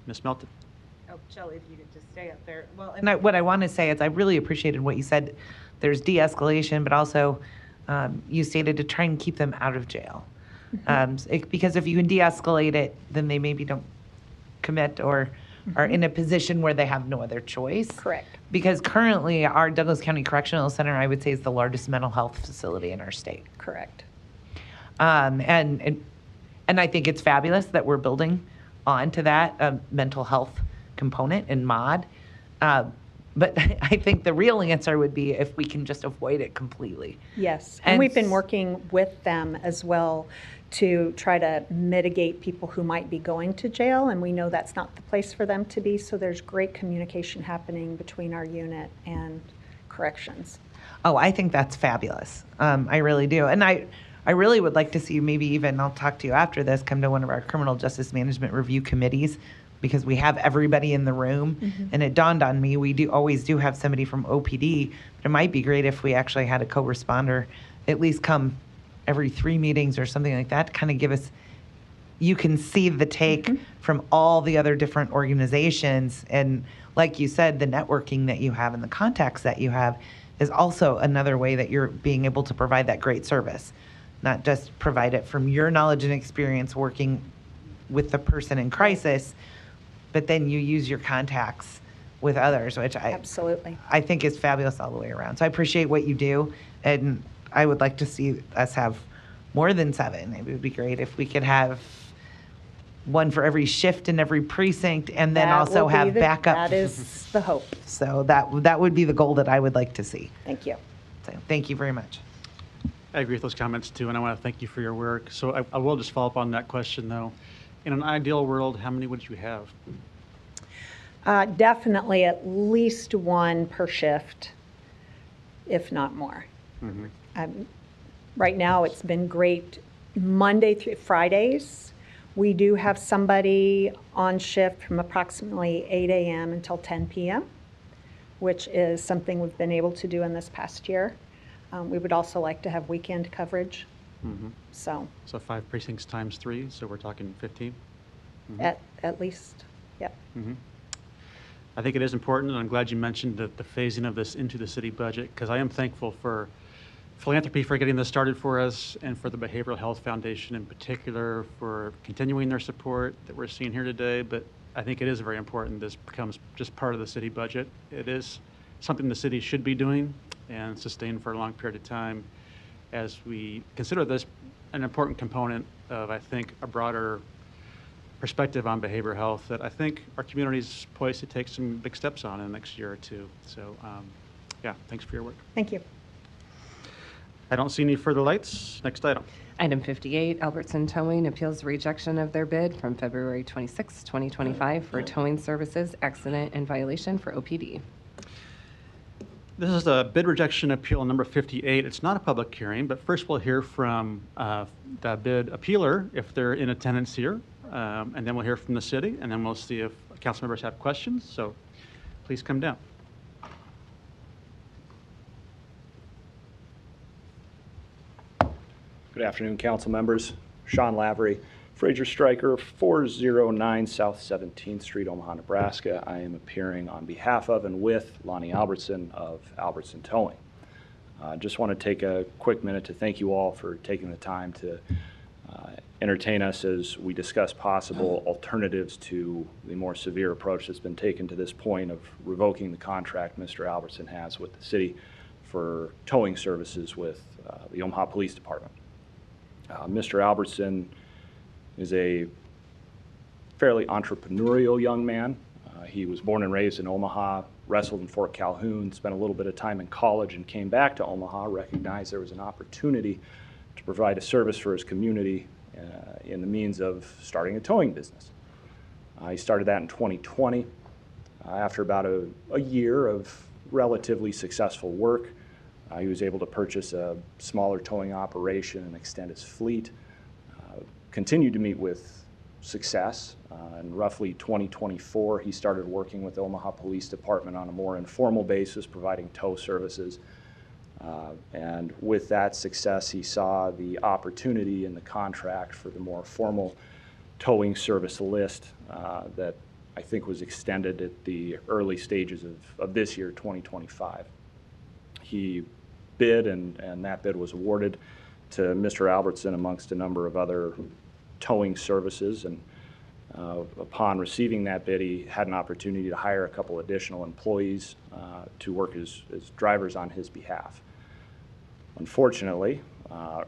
Ms. Melton. Oh, Shelley, if you could just stay up there. Well, and what I want to say is I really appreciated what you said. There's de-escalation, but also you stated to try and keep them out of jail. Because if you can de-escalate it, then they maybe don't commit or are in a position where they have no other choice. Correct. Because currently our Douglas County Correctional Center, I would say, is the largest mental health facility in our state. Correct. And I think it's fabulous that we're building onto that mental health component in MOD. But I think the real answer would be if we can just avoid it completely. Yes, and we've been working with them as well to try to mitigate people who might be going to jail, and we know that's not the place for them to be, so there's great communication happening between our unit and corrections. Oh, I think that's fabulous. I really do. And I really would like to see you maybe even, I'll talk to you after this, come to one of our criminal justice management review committees, because we have everybody in the room. And it dawned on me, we always do have somebody from OPD, but it might be great if we actually had a co-responder at least come every 3 meetings or something like that to kind of give us, you can see the take from all the other different organizations. And like you said, the networking that you have and the contacts that you have is also another way that you're being able to provide that great service. Not just provide it from your knowledge and experience working with the person in crisis, but then you use your contacts with others, which Absolutely. I think is fabulous all the way around. So I appreciate what you do, and I would like to see us have more than 7. It would be great if we could have one for every shift in every precinct, and then That also will be have backup. That is the hope. So that would be the goal that I would like to see. Thank you. So thank you very much. I agree with those comments too, and I want to thank you for your work. So I will just follow up on that question though. In an ideal world, how many would you have? Definitely at least 1 per shift, if not more. Right now, it's been great. Monday through Fridays, we do have somebody on shift from approximately 8 a.m. until 10 p.m., which is something we've been able to do in this past year. We would also like to have weekend coverage. So 5 precincts times 3, so we're talking 15? at least, yep. I think it is important, and I'm glad you mentioned the phasing of this into the city budget, because I am thankful for philanthropy for getting this started for us, and for the Behavioral Health Foundation in particular for continuing their support that we're seeing here today. But I think it is very important this becomes just part of the city budget. It is something the city should be doing and sustain for a long period of time, as we consider this an important component of, I think, a broader perspective on behavioral health that I think our community is poised to take some big steps on in the next year or two. So yeah, thanks for your work. Thank you. I don't see any further lights. Next item. Item 58, Albertson Towing appeals the rejection of their bid from February 26, 2025 for towing services, accident, and violation for OPD. This is a bid rejection appeal number 58. It's not a public hearing, but first we'll hear from the bid appealer if they're in attendance here, and then we'll hear from the city, and then we'll see if council members have questions. So please come down. Good afternoon, council members. Sean Lavery, Fraser Stryker, 409 South 17th Street, Omaha, Nebraska. I am appearing on behalf of and with Lonnie Albertson of Albertson Towing. Just want to take a quick minute to thank you all for taking the time to entertain us as we discuss possible alternatives to the more severe approach that's been taken to this point of revoking the contract Mr. Albertson has with the city for towing services with the Omaha Police Department. Mr. Albertson is a fairly entrepreneurial young man. He was born and raised in Omaha, wrestled in Fort Calhoun, spent a little bit of time in college, and came back to Omaha, recognized there was an opportunity to provide a service for his community in the means of starting a towing business. He started that in 2020. After about a year of relatively successful work, he was able to purchase a smaller towing operation and extend his fleet. Continued to meet with success. In roughly 2024, he started working with the Omaha Police Department on a more informal basis, providing tow services. And with that success, he saw the opportunity in the contract for the more formal towing service list that I think was extended at the early stages of this year, 2025. He bid, and that bid was awarded to Mr. Albertson amongst a number of other towing services. And upon receiving that bid, he had an opportunity to hire a couple additional employees to work as drivers on his behalf. Unfortunately,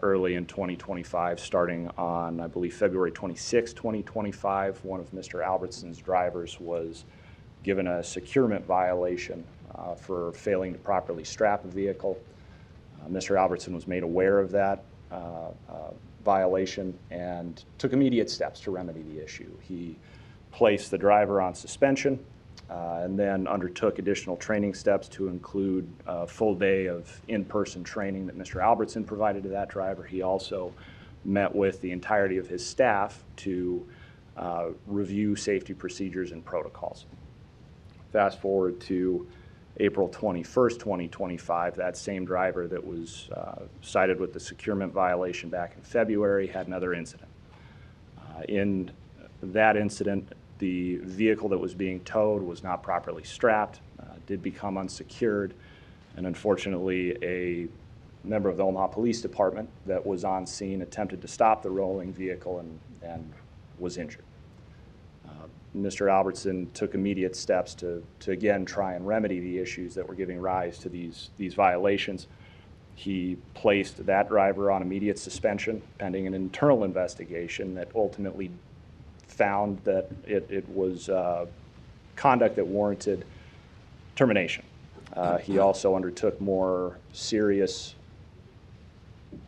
early in 2025, starting on, I believe, February 26, 2025, one of Mr. Albertson's drivers was given a securement violation for failing to properly strap a vehicle. Mr. Albertson was made aware of that violation and took immediate steps to remedy the issue. He placed the driver on suspension and then undertook additional training steps to include a full day of in-person training that Mr. Albertson provided to that driver. He also met with the entirety of his staff to review safety procedures and protocols. Fast forward to April 21st, 2025, that same driver that was cited with the securement violation back in February had another incident. In that incident, the vehicle that was being towed was not properly strapped, did become unsecured, and unfortunately a member of the Omaha Police Department that was on scene attempted to stop the rolling vehicle and was injured. Mr. Albertson took immediate steps to again try and remedy the issues that were giving rise to these violations. He placed that driver on immediate suspension pending an internal investigation that ultimately found that it was conduct that warranted termination. He also undertook more serious,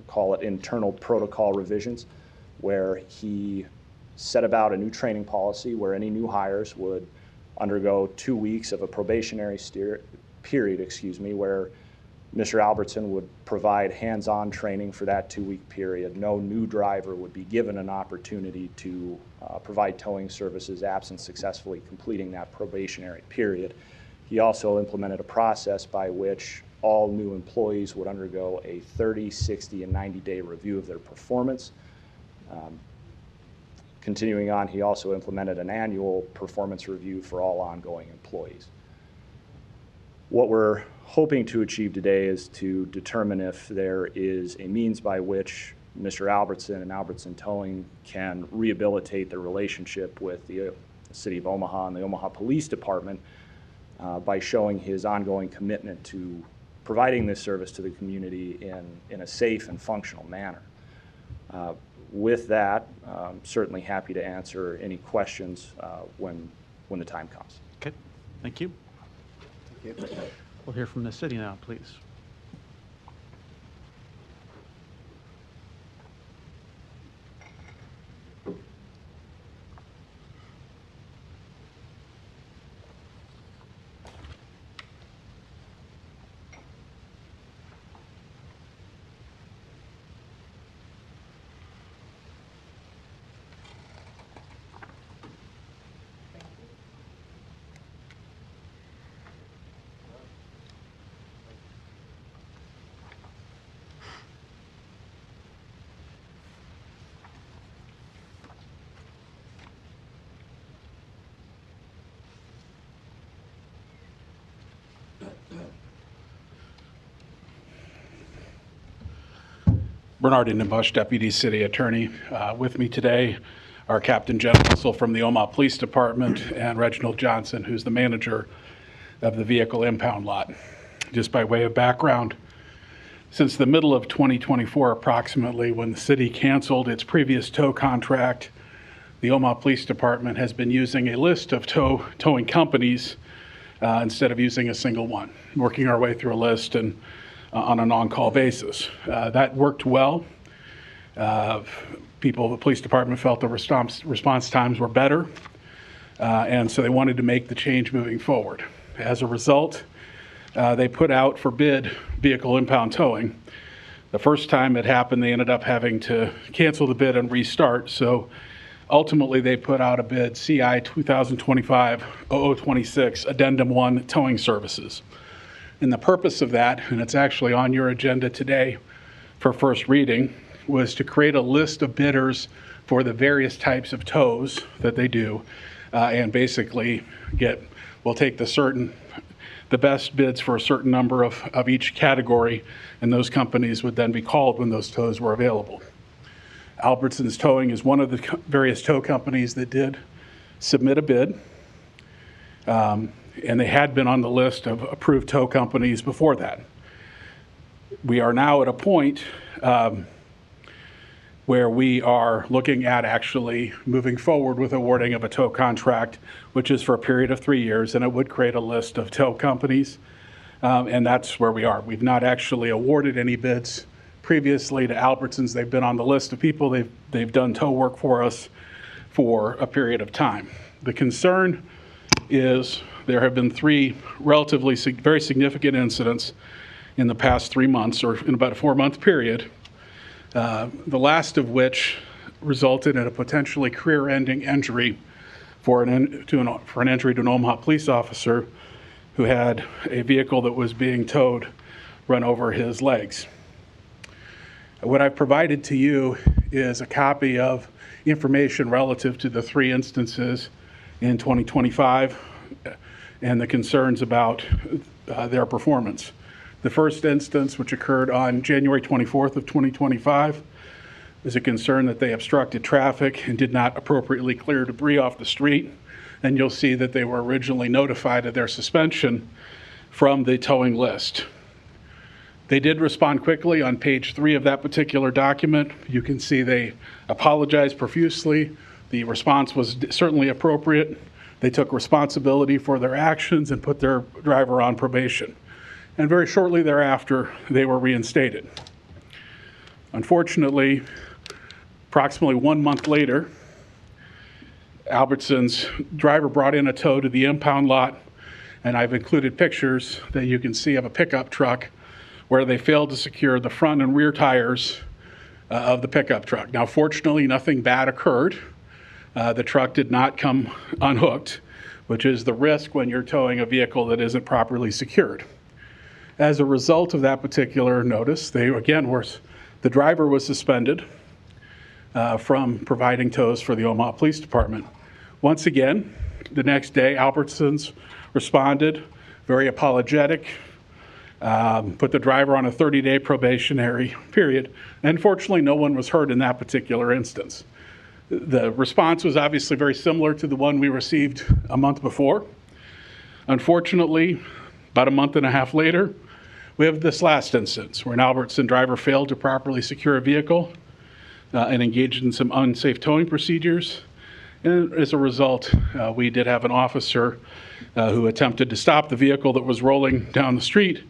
call it internal protocol revisions, where he set about a new training policy where any new hires would undergo 2 weeks of a probationary period, where Mr. Albertson would provide hands-on training for that 2-week period. No new driver would be given an opportunity to provide towing services absent successfully completing that probationary period. He also implemented a process by which all new employees would undergo a 30, 60, and 90-day review of their performance. Continuing on, he also implemented an annual performance review for all ongoing employees. What we're hoping to achieve today is to determine if there is a means by which Mr. Albertson and Albertson Towing can rehabilitate their relationship with the City of Omaha and the Omaha Police Department by showing his ongoing commitment to providing this service to the community in a safe and functional manner. With that, I'm certainly happy to answer any questions when the time comes. Okay, thank you. We'll hear from the city now, please. Bernard Indenbush, Deputy City Attorney. With me today are Captain Jen Russell from the Omaha Police Department and Reginald Johnson, who's the manager of the vehicle impound lot. Just by way of background, since the middle of 2024 approximately, when the city canceled its previous tow contract, the Omaha Police Department has been using a list of towing companies instead of using a single one, working our way through a list and on an on-call basis. That worked well. The police department felt the response times were better, and so they wanted to make the change moving forward. As a result, they put out for bid vehicle impound towing. The first time it happened, they ended up having to cancel the bid and restart. So ultimately, they put out a bid, CI 2025-0026, Addendum 1 Towing Services. And the purpose of that, and it's actually on your agenda today for first reading, was to create a list of bidders for the various types of tows that they do, and basically we'll take the best bids for a certain number of each category, and those companies would then be called when those tows were available. Albertsons Towing is one of the various tow companies that did submit a bid, and they had been on the list of approved tow companies before that. We are now at a point where we are looking at actually moving forward with awarding of a tow contract, which is for a period of 3 years, and it would create a list of tow companies, and that's where we are. We've not actually awarded any bids previously to Albertsons. They've been on the list of people. They've done tow work for us for a period of time. The concern is there have been 3 relatively very significant incidents in the past 3 months, or in about a 4-month period, the last of which resulted in a potentially career-ending injury for an injury to an Omaha police officer who had a vehicle that was being towed run over his legs. What I've provided to you is a copy of information relative to the 3 instances in 2025 and the concerns about their performance. The first instance, which occurred on January 24th of 2025, is a concern that they obstructed traffic and did not appropriately clear debris off the street. And you'll see that they were originally notified of their suspension from the towing list. They did respond quickly on page 3 of that particular document. You can see they apologized profusely. The response was certainly appropriate. They took responsibility for their actions and put their driver on probation. And very shortly thereafter, they were reinstated. Unfortunately, approximately 1 month later, Albertsons driver brought in a tow to the impound lot, and I've included pictures that you can see of a pickup truck where they failed to secure the front and rear tires of the pickup truck. Now, fortunately, nothing bad occurred. The truck did not come unhooked, which is the risk when you're towing a vehicle that isn't properly secured. As a result of that particular notice, the driver was suspended from providing tows for the Omaha Police Department. Once again, the next day, Albertsons responded, very apologetic, put the driver on a 30-day probationary period, and fortunately, no one was hurt in that particular instance. The response was obviously very similar to the one we received a month before. Unfortunately, about a month and a half later, we have this last instance where an Albertson driver failed to properly secure a vehicle and engaged in some unsafe towing procedures. And as a result, we did have an officer who attempted to stop the vehicle that was rolling down the street,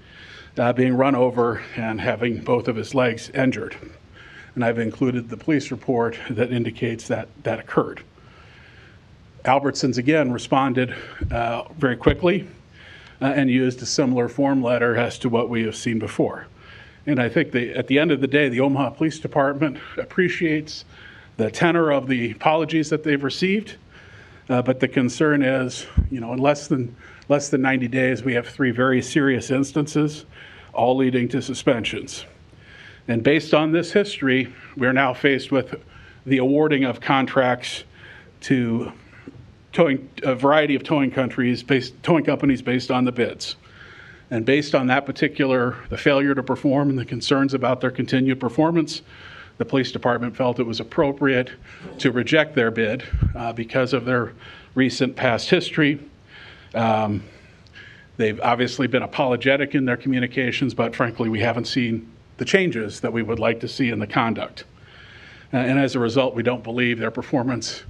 being run over and having both of his legs injured. And I've included the police report that indicates that that occurred. Albertsons again responded very quickly and used a similar form letter as to what we have seen before. And I think at the end of the day, the Omaha Police Department appreciates the tenor of the apologies that they've received, but the concern is, in less than 90 days, we have 3 very serious instances, all leading to suspensions. And based on this history, we're now faced with the awarding of contracts to a variety of towing companies based on the bids. And based on that the failure to perform and the concerns about their continued performance, the police department felt it was appropriate to reject their bid because of their recent past history. They've obviously been apologetic in their communications, but frankly, we haven't seen the changes that we would like to see in the conduct. And as a result, we don't believe their performance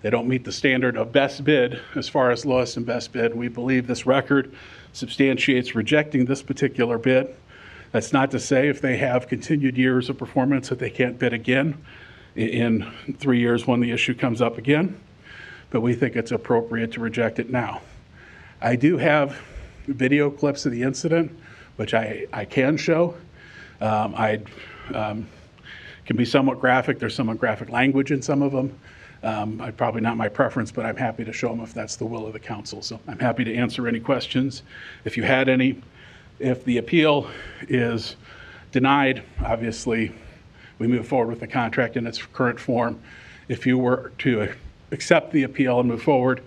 They don't meet the standard of best bid as far as lowest and best bid. We believe this record substantiates rejecting this particular bid. That's not to say if they have continued years of performance that they can't bid again in 3 years when the issue comes up again, but we think it's appropriate to reject it now. I do have video clips of the incident, which I can show. Can be somewhat graphic. There's somewhat graphic language in some of them. Probably not my preference, but I'm happy to show them if that's the will of the council. So I'm happy to answer any questions if you had any. If the appeal is denied, obviously we move forward with the contract in its current form. If you were to accept the appeal and move forward,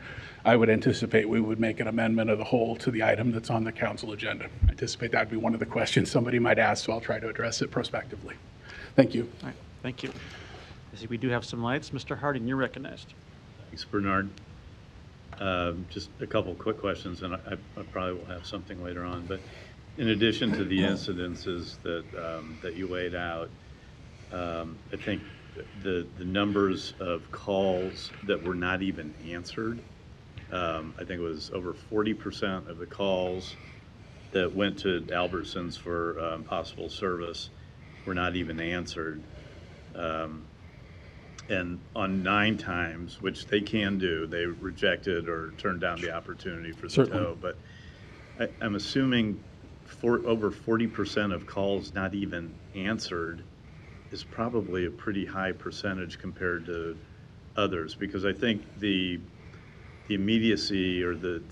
I would anticipate we would make an amendment of the whole to the item that's on the council agenda. I anticipate that would be one of the questions somebody might ask, so I'll try to address it prospectively. Thank you. All right, thank you. I see we do have some lights. Mr. Harding, you're recognized. Thanks, Bernard. Just a couple quick questions, and I probably will have something later on. But in addition to the incidences that you laid out, I think the numbers of calls that were not even answered, I think it was over 40% of the calls that went to Albertsons for possible service were not even answered. And on 9 times, which they can do, they rejected or turned down the opportunity for the Certainly. tow. But I'm assuming over 40% of calls not even answered is probably a pretty high percentage compared to others, because I think the immediacy or the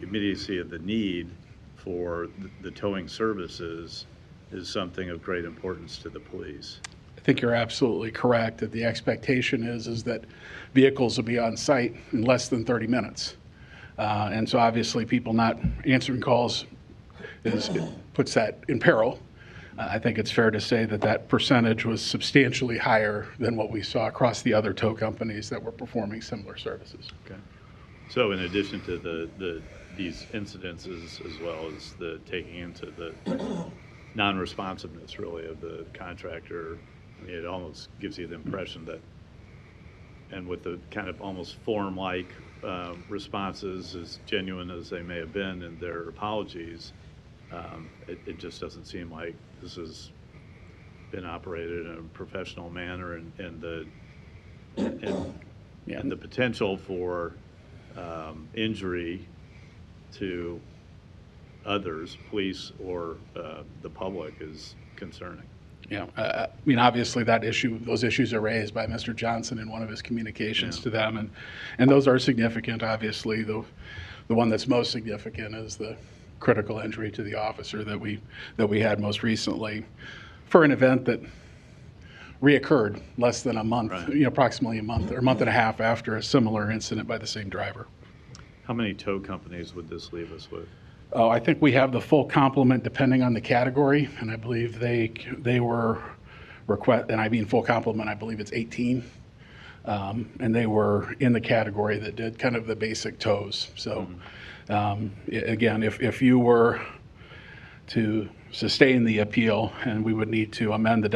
immediacy of the need for the towing services is something of great importance to the police. I think you're absolutely correct that the expectation is that vehicles will be on site in less than 30 minutes. And so obviously people not answering calls puts that in peril. I think it's fair to say that that percentage was substantially higher than what we saw across the other tow companies that were performing similar services. Okay. So in addition to these incidences, as well as the taking into the non-responsiveness really of the contractor, I mean, it almost gives you the impression that, and with the kind of almost form-like responses, as genuine as they may have been in their apologies, it just doesn't seem like this has been operated in a professional manner, and the potential for injury to others, police or the public, is concerning. Yeah, I mean, obviously those issues are raised by Mr. Johnson in one of his communications to them, and those are significant. Obviously, the one that's most significant is the critical injury to the officer that we had most recently for an event that reoccurred less than a month, Right. Approximately a month or a month and a half after a similar incident by the same driver. How many tow companies would this leave us with? Oh, I think we have the full complement depending on the category, and I believe they were and I mean full complement, I believe it's 18, and they were in the category that did kind of the basic tows. So again, if you were to sustain the appeal, and we would need to amend the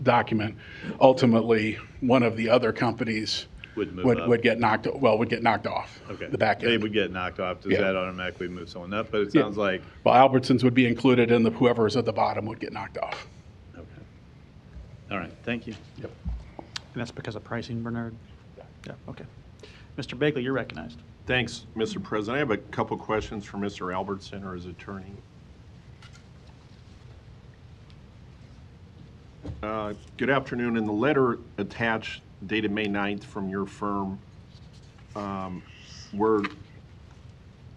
document, ultimately one of the other companies would get knocked off. Okay. The back end. They would get knocked off. Does Yeah. that automatically move someone up? But it Yeah. sounds like, Well, Albertsons would be included, and whoever's at the bottom would get knocked off. okay. All right, thank you. Yep. And that's because of pricing, Bernard? Yeah, okay. Mr. Bagley, you're recognized. Thanks, Mr. President. I have a couple questions for Mr. Albertson or his attorney. Good afternoon. In the letter attached dated May 9th from your firm, where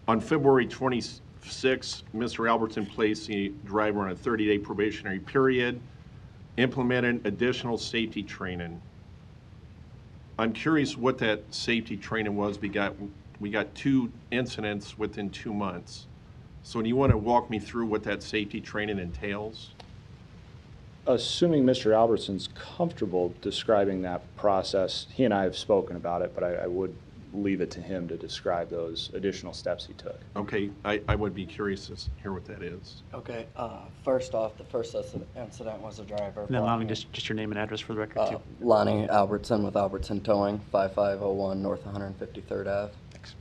on February 26th, Mr. Albertson placed the driver on a 30-day probationary period, implemented additional safety training. I'm curious what that safety training was. We got 2 incidents within 2 months. So do you want to walk me through what that safety training entails? Assuming Mr. Albertson's comfortable describing that process, he and I have spoken about it, but I would leave it to him to describe those additional steps he took. Okay, I would be curious to hear what that is. Okay, first off, the first incident was a driver. And then Lonnie, just your name and address for the record, too. Lonnie Albertson with Albertson Towing, 5501 North 153rd Ave. Thanks.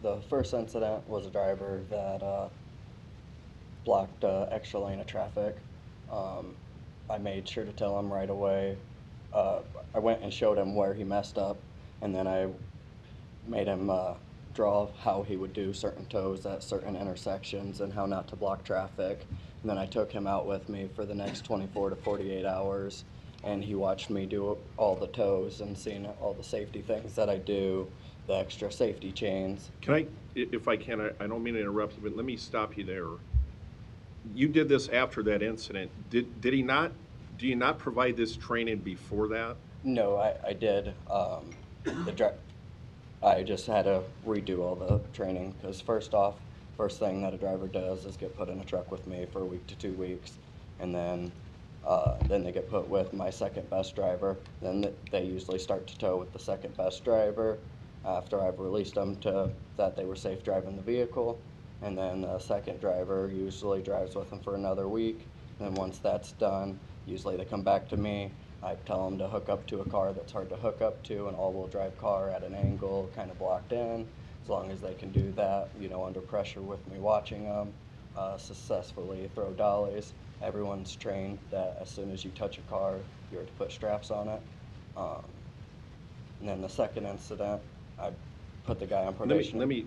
The first incident was a driver that blocked extra lane of traffic. I made sure to tell him right away. I went and showed him where he messed up, and then I made him draw how he would do certain tows at certain intersections and how not to block traffic. And then I took him out with me for the next 24 to 48 hours, and he watched me do all the tows and seen all the safety things that I do, the extra safety chains. Can I, if I can, I don't mean to interrupt you, but let me stop you there. You did this after that incident. Did he not, do you not provide this training before that? No, I did. I just had to redo all the training because first thing that a driver does is get put in a truck with me for a week to 2 weeks, and then they get put with my second best driver. Then they usually start to tow with the second best driver after I've released them to that they were safe driving the vehicle, and then the second driver usually drives with them for another week. And once that's done, usually they come back to me. I tell them to hook up to a car that's hard to hook up to, an all-wheel drive car at an angle, kind of blocked in. As long as they can do that, under pressure with me watching them, successfully throw dollies. Everyone's trained that as soon as you touch a car, you're to put straps on it. And then the second incident, I put the guy on probation. Let me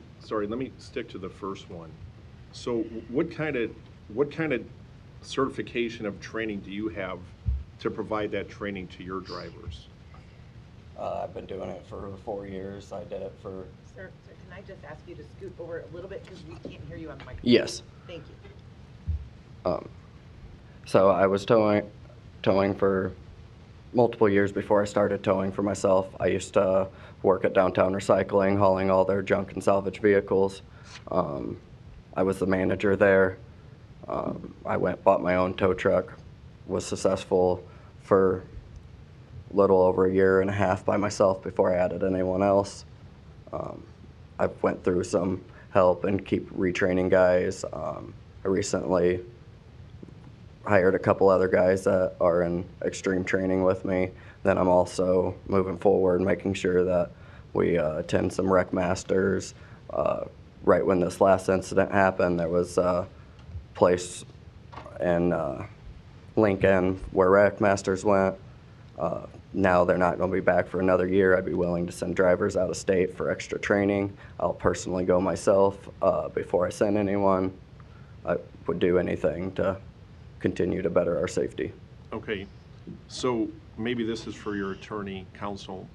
stick to the first one. So what kind of certification of training do you have to provide that training to your drivers? I've been doing it for 4 years. I did it for... Sir, can I just ask you to scoot over a little bit because we can't hear you on the microphone? Yes. Thank you. So I was towing for multiple years before I started towing for myself. I used to work at Downtown Recycling, hauling all their junk and salvage vehicles. I was the manager there. I bought my own tow truck, was successful for a little over a year and a half by myself before I added anyone else. I went through some help and keep retraining guys. I recently hired a couple other guys that are in extreme training with me. Then I'm also moving forward, making sure that we attend some rec masters. Right when this last incident happened, there was a place in Lincoln where rec masters went. Now they're not going to be back for another year. I'd be willing to send drivers out of state for extra training. I'll personally go myself before I send anyone. I would do anything to continue to better our safety. Okay, so maybe this is for your attorney counsel.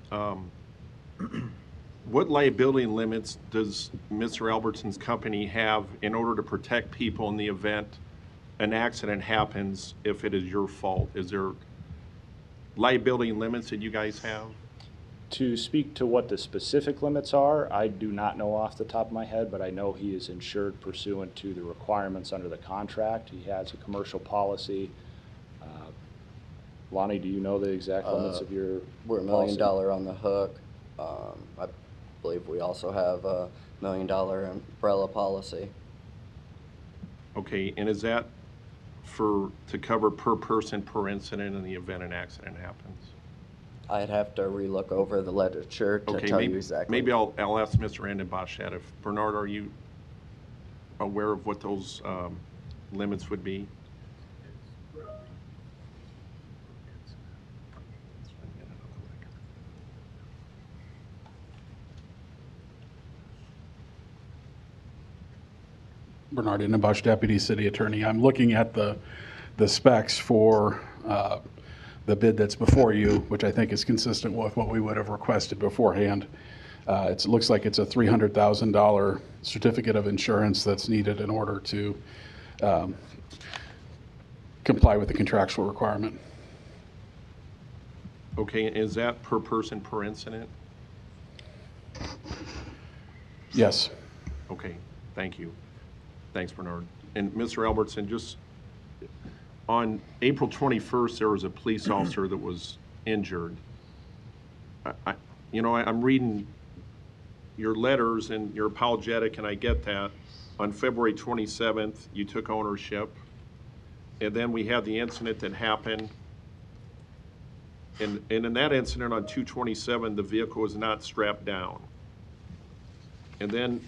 What liability limits does Mr. Albertson's company have in order to protect people in the event an accident happens if it is your fault? Is there liability limits that you guys have? To speak to what the specific limits are, I do not know off the top of my head, but I know he is insured pursuant to the requirements under the contract. He has a commercial policy. Lonnie, do you know the exact limits of your We're $1 million on the hook. I believe we also have a $1 million umbrella policy. Okay, and is that to cover per person per incident in the event an accident happens? I'd have to relook over the literature to tell you exactly. Maybe I'll ask Mr. Andenbosch that. If Bernard, are you aware of what those limits would be? Bernard Andenbosch, Deputy City Attorney. I'm looking at the specs for the bid that's before you, which I think is consistent with what we would have requested beforehand. It looks like it's a $300,000 certificate of insurance that's needed in order to comply with the contractual requirement. Okay, is that per person per incident? Yes. Okay, thank you. Thanks, Bernard. And Mr. Albertson, just on April 21st, there was a police officer that was injured. you know, I'm reading your letters and you're apologetic, and I get that. On February 27th, you took ownership. And then we had the incident that happened. And in that incident on 2/27, the vehicle was not strapped down. And then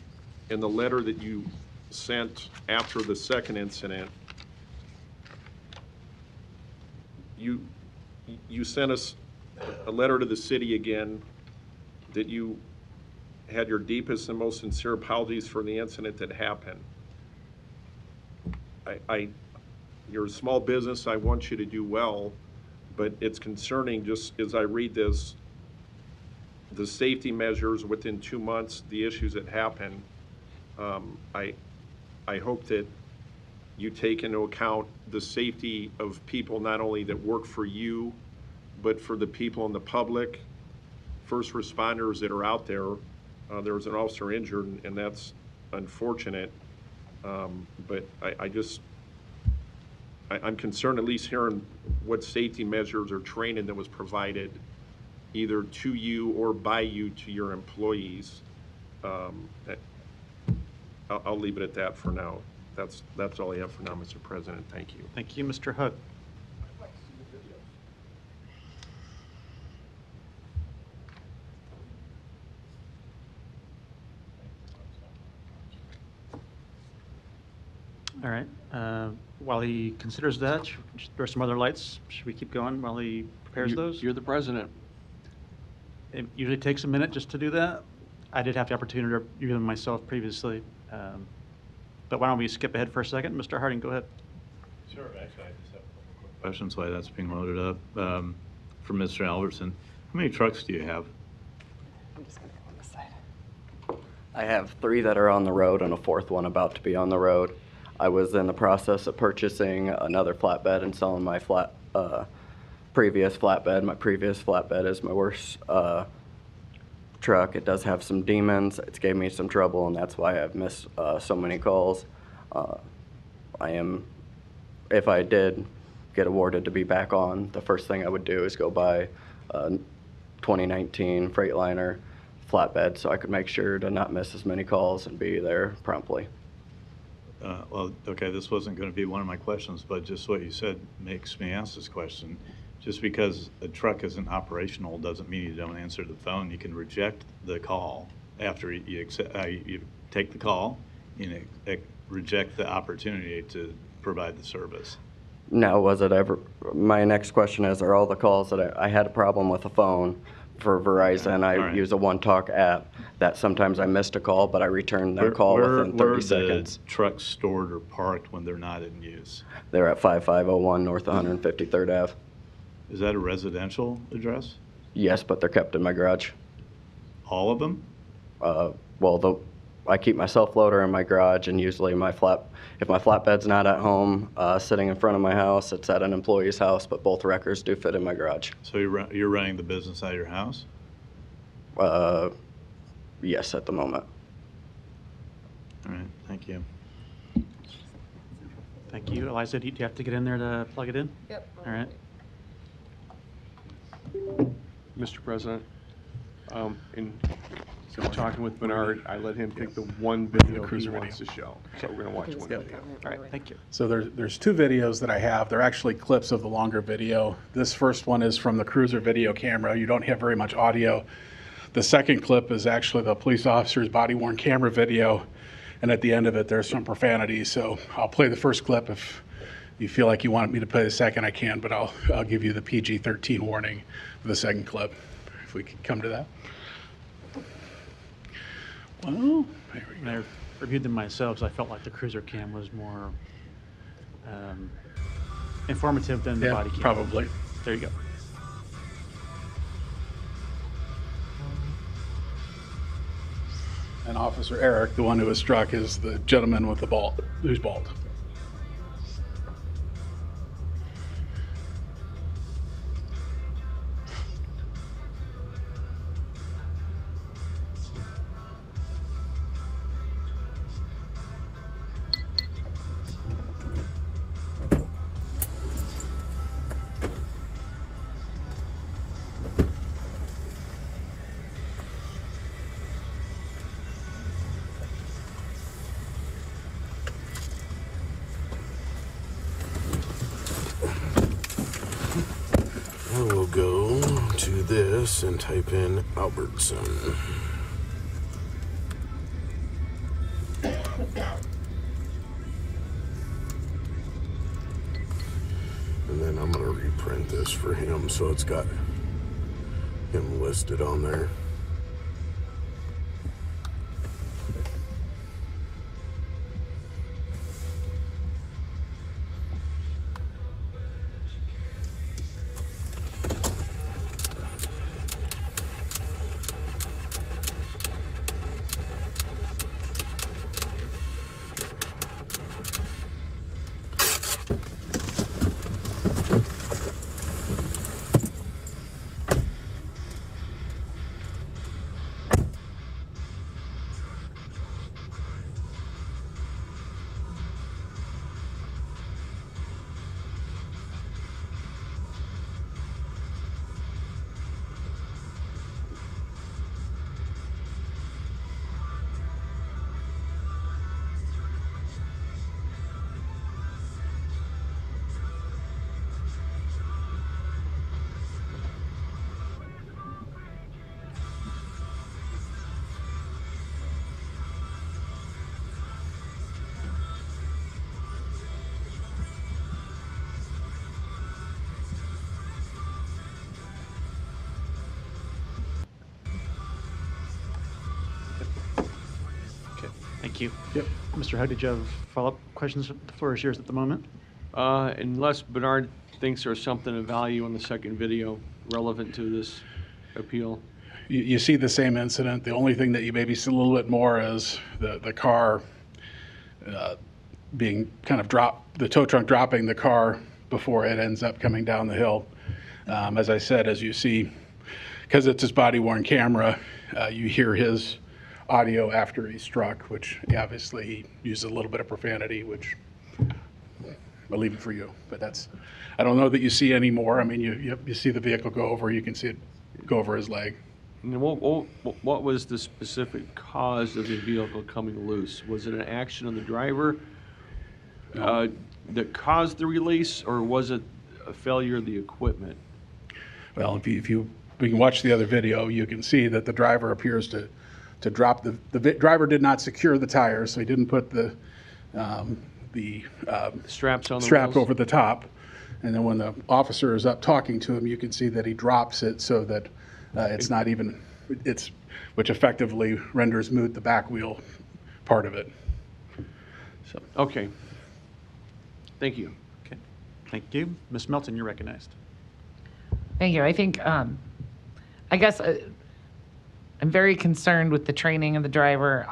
in the letter that you sent after the second incident, you sent us a letter to the city again that you had your deepest and most sincere apologies for the incident that happened. You're a small business, I want you to do well, but it's concerning, just as I read this, the safety measures within 2 months, the issues that happen. I hope that you take into account the safety of people not only that work for you, but for the people in the public, first responders that are out there. There was an officer injured, and that's unfortunate. But I'm concerned, at least hearing what safety measures or training that was provided either to you or by you to your employees. I'll leave it at that for now. That's all I have for now, Mr. President. Thank you. Thank you, Mr. Hood. All right. While he considers that, there are some other lights. Should we keep going while he prepares those? You're the president. It usually takes a minute just to do that. I did have the opportunity to review them myself previously. But why don't we skip ahead for a second? Mr. Harding, go ahead. Sure. Actually, I just have a couple quick questions while that's being loaded up. For Mr. Albertson, how many trucks do you have? I'm just going to go on this side. I have 3 that are on the road and a 4th one about to be on the road. I was in the process of purchasing another flatbed and selling my previous flatbed. My previous flatbed is my worst truck. It does have some demons. It's gave me some trouble, and that's why I've missed so many calls. If I did get awarded to be back on, the first thing I would do is go buy a 2019 Freightliner flatbed so I could make sure to not miss as many calls and be there promptly. Well, okay, this wasn't going to be one of my questions, but just what you said makes me ask this question. Just because a truck isn't operational doesn't mean you don't answer the phone. You can reject the call after you take the call, reject the opportunity to provide the service. Now, was it ever, my next question is, are all the calls that I had a problem with the phone for Verizon, I use a OneTalk app, that sometimes I missed a call, but I returned that call within 30 seconds. Where are the trucks stored or parked when they're not in use? They're at 5501 North 153rd Ave. Is that a residential address? Yes, but they're kept in my garage. All of them? Well, I keep my self-loader in my garage, and usually if my flatbed's not at home, sitting in front of my house, it's at an employee's house, but both wreckers do fit in my garage. So you're running the business out of your house? Yes, at the moment. All right, thank you. Thank you. Eliza, do you have to get in there to plug it in? Yep. All right. Mr. President, in talking with Bernard, I let him pick the one video he wants to show. So we're going to watch one video. All right, thank you. So there's 2 videos that I have. They're actually clips of the longer video. This first one is from the cruiser video camera. You don't have very much audio. The second clip is actually the police officer's body-worn camera video, and at the end of it, there's some profanity. So I'll play the first clip. If you feel like you want me to play the second, I can, but I'll give you the PG-13 warning for the second clip, if we can come to that. Well, there we go. I reviewed them myself, so I felt like the cruiser cam was more informative than the body cam. Probably. There you go. And Officer Eric, the one who was struck, is the gentleman with the bald, who's bald. this and type in Albertson. And then I'm gonna reprint this for him so it's got him listed on there. Thank you. Yep. Mr. Hugg, did you have follow-up questions? The floor is yours at the moment. Unless Bernard thinks there's something of value on the second video relevant to this appeal. You see the same incident. The only thing that you maybe see a little bit more is the car being kind of dropped, the tow truck dropping the car before it ends up coming down the hill. As I said, as you see, because it's his body-worn camera, you hear his audio after he's struck, which obviously he used a little bit of profanity, which I'll leave it for you. But that's, I don't know that you see any more. I mean, you see the vehicle go over, you can see it go over his leg. And what was the specific cause of the vehicle coming loose? Was it an action of the driver that caused the release, or was it a failure of the equipment? Well, if you can watch the other video, you can see that the driver appears to drop the driver did not secure the tires, so he didn't put the straps on the strap wheels? over the top. And then when the officer is up talking to him, you can see that he drops it so that it's not even, which effectively renders moot the back wheel part of it. So. Okay. Thank you. Okay. Thank you. Ms. Melton, you're recognized. Thank you. I think, I guess I'm very concerned with the training of the driver.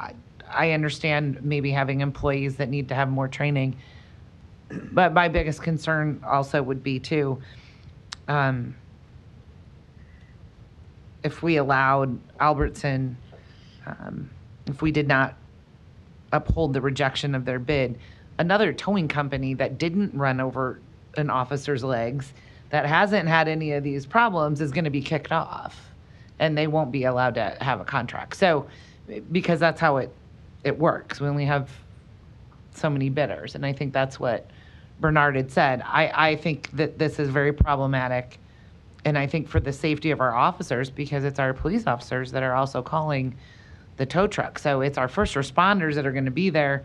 I understand maybe having employees that need to have more training, but my biggest concern also would be too, if we allowed Albertson, if we did not uphold the rejection of their bid, another towing company that didn't run over an officer's legs, that hasn't had any of these problems, is going to be kicked off, and they won't be allowed to have a contract. So, because that's how it works. We only have so many bidders, and I think that's what Bernard had said. I think that this is very problematic, and I think for the safety of our officers, because it's our police officers that are also calling the tow truck. So it's our first responders that are going to be there,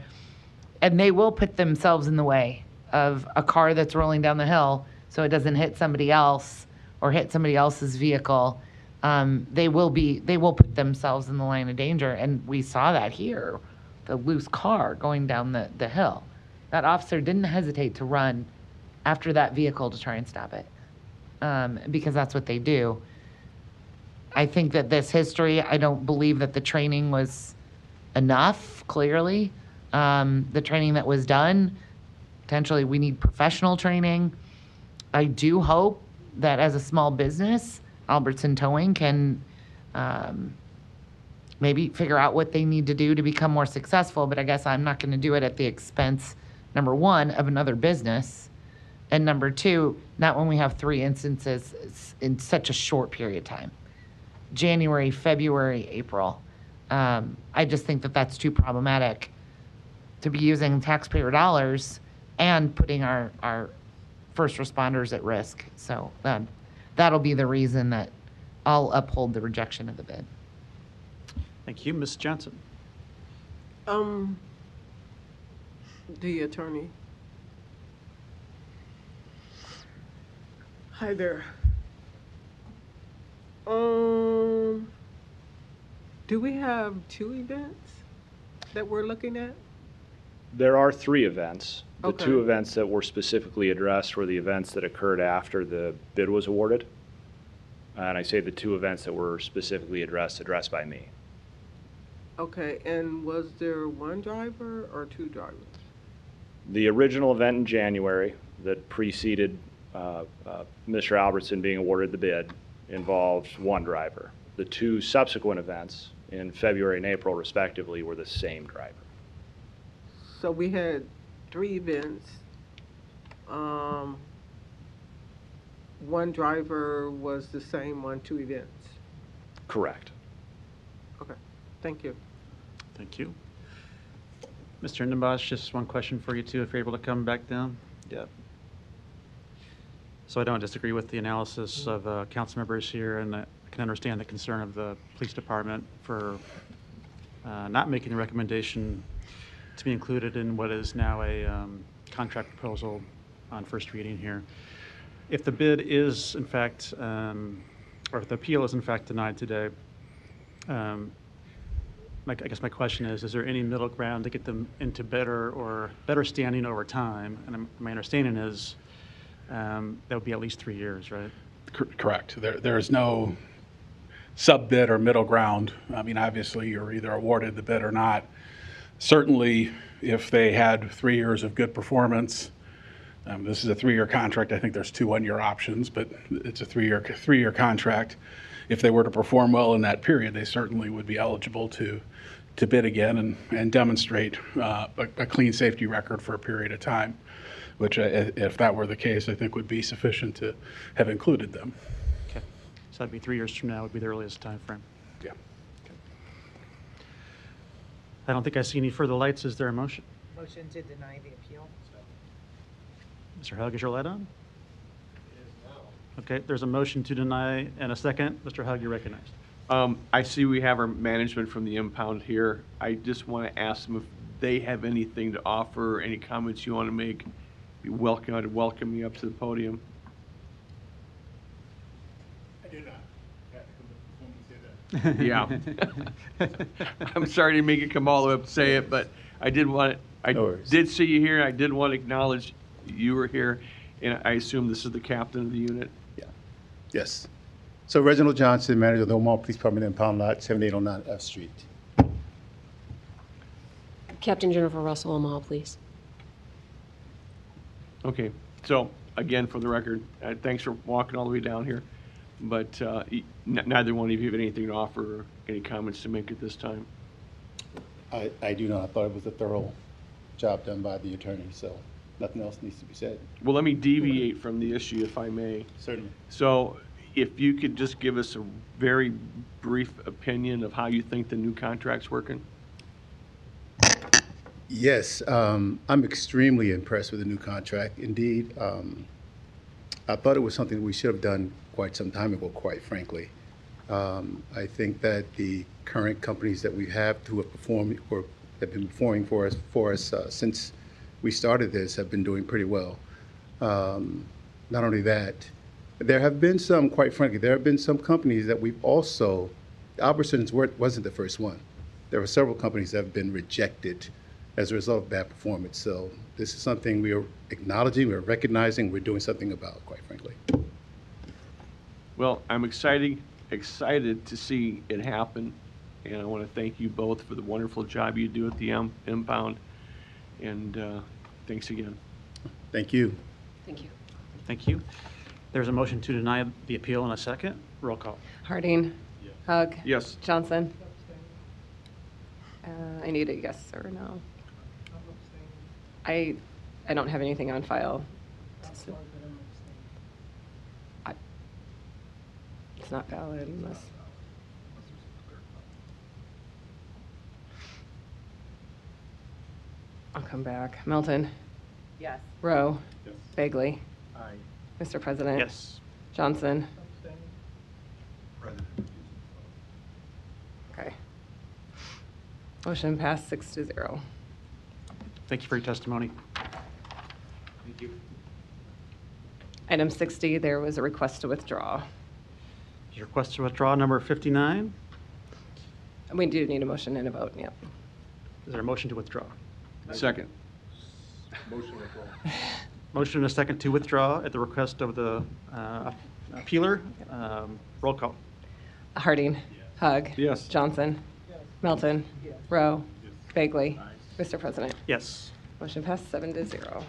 and they will put themselves in the way of a car that's rolling down the hill so it doesn't hit somebody else or hit somebody else's vehicle. They will put themselves in the line of danger, and we saw that here, the loose car going down the hill. That officer didn't hesitate to run after that vehicle to try and stop it, because that's what they do. I think that this history, I don't believe that the training was enough, clearly. The training that was done, potentially we need professional training. I do hope that as a small business, Albertson Towing can maybe figure out what they need to do to become more successful, but I guess I'm not going to do it at the expense, number one, of another business, and number two, not when we have 3 instances in such a short period of time. January, February, April. I just think that that's too problematic to be using taxpayer dollars and putting our first responders at risk. So that'll be the reason that I'll uphold the rejection of the bid. Thank you. Ms. Johnson. The attorney. Hi there. Do we have 2 events that we're looking at? There are 3 events. The Okay. 2 events that were specifically addressed were the events that occurred after the bid was awarded. And I say the 2 events that were specifically addressed by me. Okay, and was there 1 driver or 2 drivers? The original event in January that preceded Mr. Albertson being awarded the bid involved 1 driver. The 2 subsequent events in February and April respectively were the same driver. So we had 3 events. 1 driver was the same on 2 events. Correct. Okay, thank you. Thank you. Mr. Indenbosch, just one question for you too, if you're able to come back down. Yeah. So I don't disagree with the analysis of council members here, and I can understand the concern of the police department for not making the recommendation to be included in what is now a contract proposal on first reading here. If the bid is in fact, or if the appeal is in fact denied today, I guess my question is there any middle ground to get them into better standing over time? And my understanding is that would be at least 3 years, right? Correct. There is no sub-bid or middle ground. I mean, obviously, you're either awarded the bid or not. Certainly, if they had 3 years of good performance, this is a 3-year contract. I think there's 2 one-year options, but it's a three-year contract. If they were to perform well in that period, they certainly would be eligible to bid again and demonstrate a clean safety record for a period of time, which, if that were the case, I think would be sufficient to have included them. Okay. So that'd be 3 years from now would be the earliest time frame. Yeah. Okay. I don't think I see any further lights. Is there a motion? Motion to deny the appeal. Mr. Hug, is your light on? Okay, there's a motion to deny and a second. Mr. Hug, you're recognized. I see we have our management from the impound here. I just want to ask them if they have anything to offer, any comments you want to make. Be welcome. I'd welcome you up to the podium. I do not. Yeah. I'm sorry to make you come all the way up to say it, but I did want to, I did see you here. I did want to acknowledge you were here, and I assume this is the captain of the unit. Yeah. Yes. So Reginald Johnson, manager of the Omaha Police Department Impound Lot, 7809 F Street. Captain Jennifer Russell, Omaha, please. Okay. So again, for the record, thanks for walking all the way down here. But neither one of you have anything to offer or any comments to make at this time. I do not. I thought it was a thorough job done by the attorney, so nothing else needs to be said. Well, let me deviate from the issue, if I may. Certainly. So if you could just give us a very brief opinion of how you think the new contract's working? Yes, I'm extremely impressed with the new contract. Indeed, I thought it was something we should have done quite some time ago, quite frankly. I think that the current companies that we have who have performed or have been performing for us since we started this have been doing pretty well. Not only that, there have been some, quite frankly, there have been some companies that we've also, Albertsons wasn't the first one. There were several companies that have been rejected as a result of bad performance. So this is something we are acknowledging, we're recognizing, we're doing something about, quite frankly. Well, I'm excited to see it happen, and I want to thank you both for the wonderful job you do at the impound, and thanks again. Thank you. Thank you. Thank you. There's a motion to deny the appeal in a second. Roll call. Harding. Hug. Yes. Johnson. I need a yes or no. I don't have anything on file. It's not valid unless. I'll come back. Melton. Yes. Rowe. Yes. Bagley. Aye. Mr. President. Yes. Johnson. Okay. Motion passed 6-0. Thank you for your testimony. Thank you. Item 60, there was a request to withdraw. Your request to withdraw number 59. We do need a motion and a vote, yep. Is there a motion to withdraw? Second. Motion and a second to withdraw at the request of the appealer. Roll call. Harding. Hug. Yes. Johnson. Melton. Rowe. Bagley. Mr. President. Yes. Motion passed 7-0.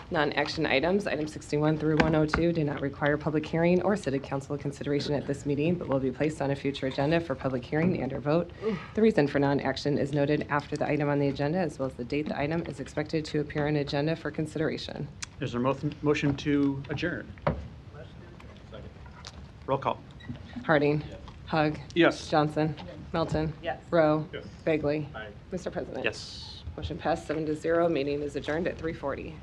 Non-action items, items 61 through 102, do not require public hearing or city council consideration at this meeting, but will be placed on a future agenda for public hearing and/or vote. The reason for non-action is noted after the item on the agenda, as well as the date the item is expected to appear on agenda for consideration. Is there a motion to adjourn? Roll call. Harding. Hug. Yes. Johnson. Melton. Yes. Rowe. Bagley. Mr. President. Yes. Motion passed 7-0. Meeting is adjourned at 3:40.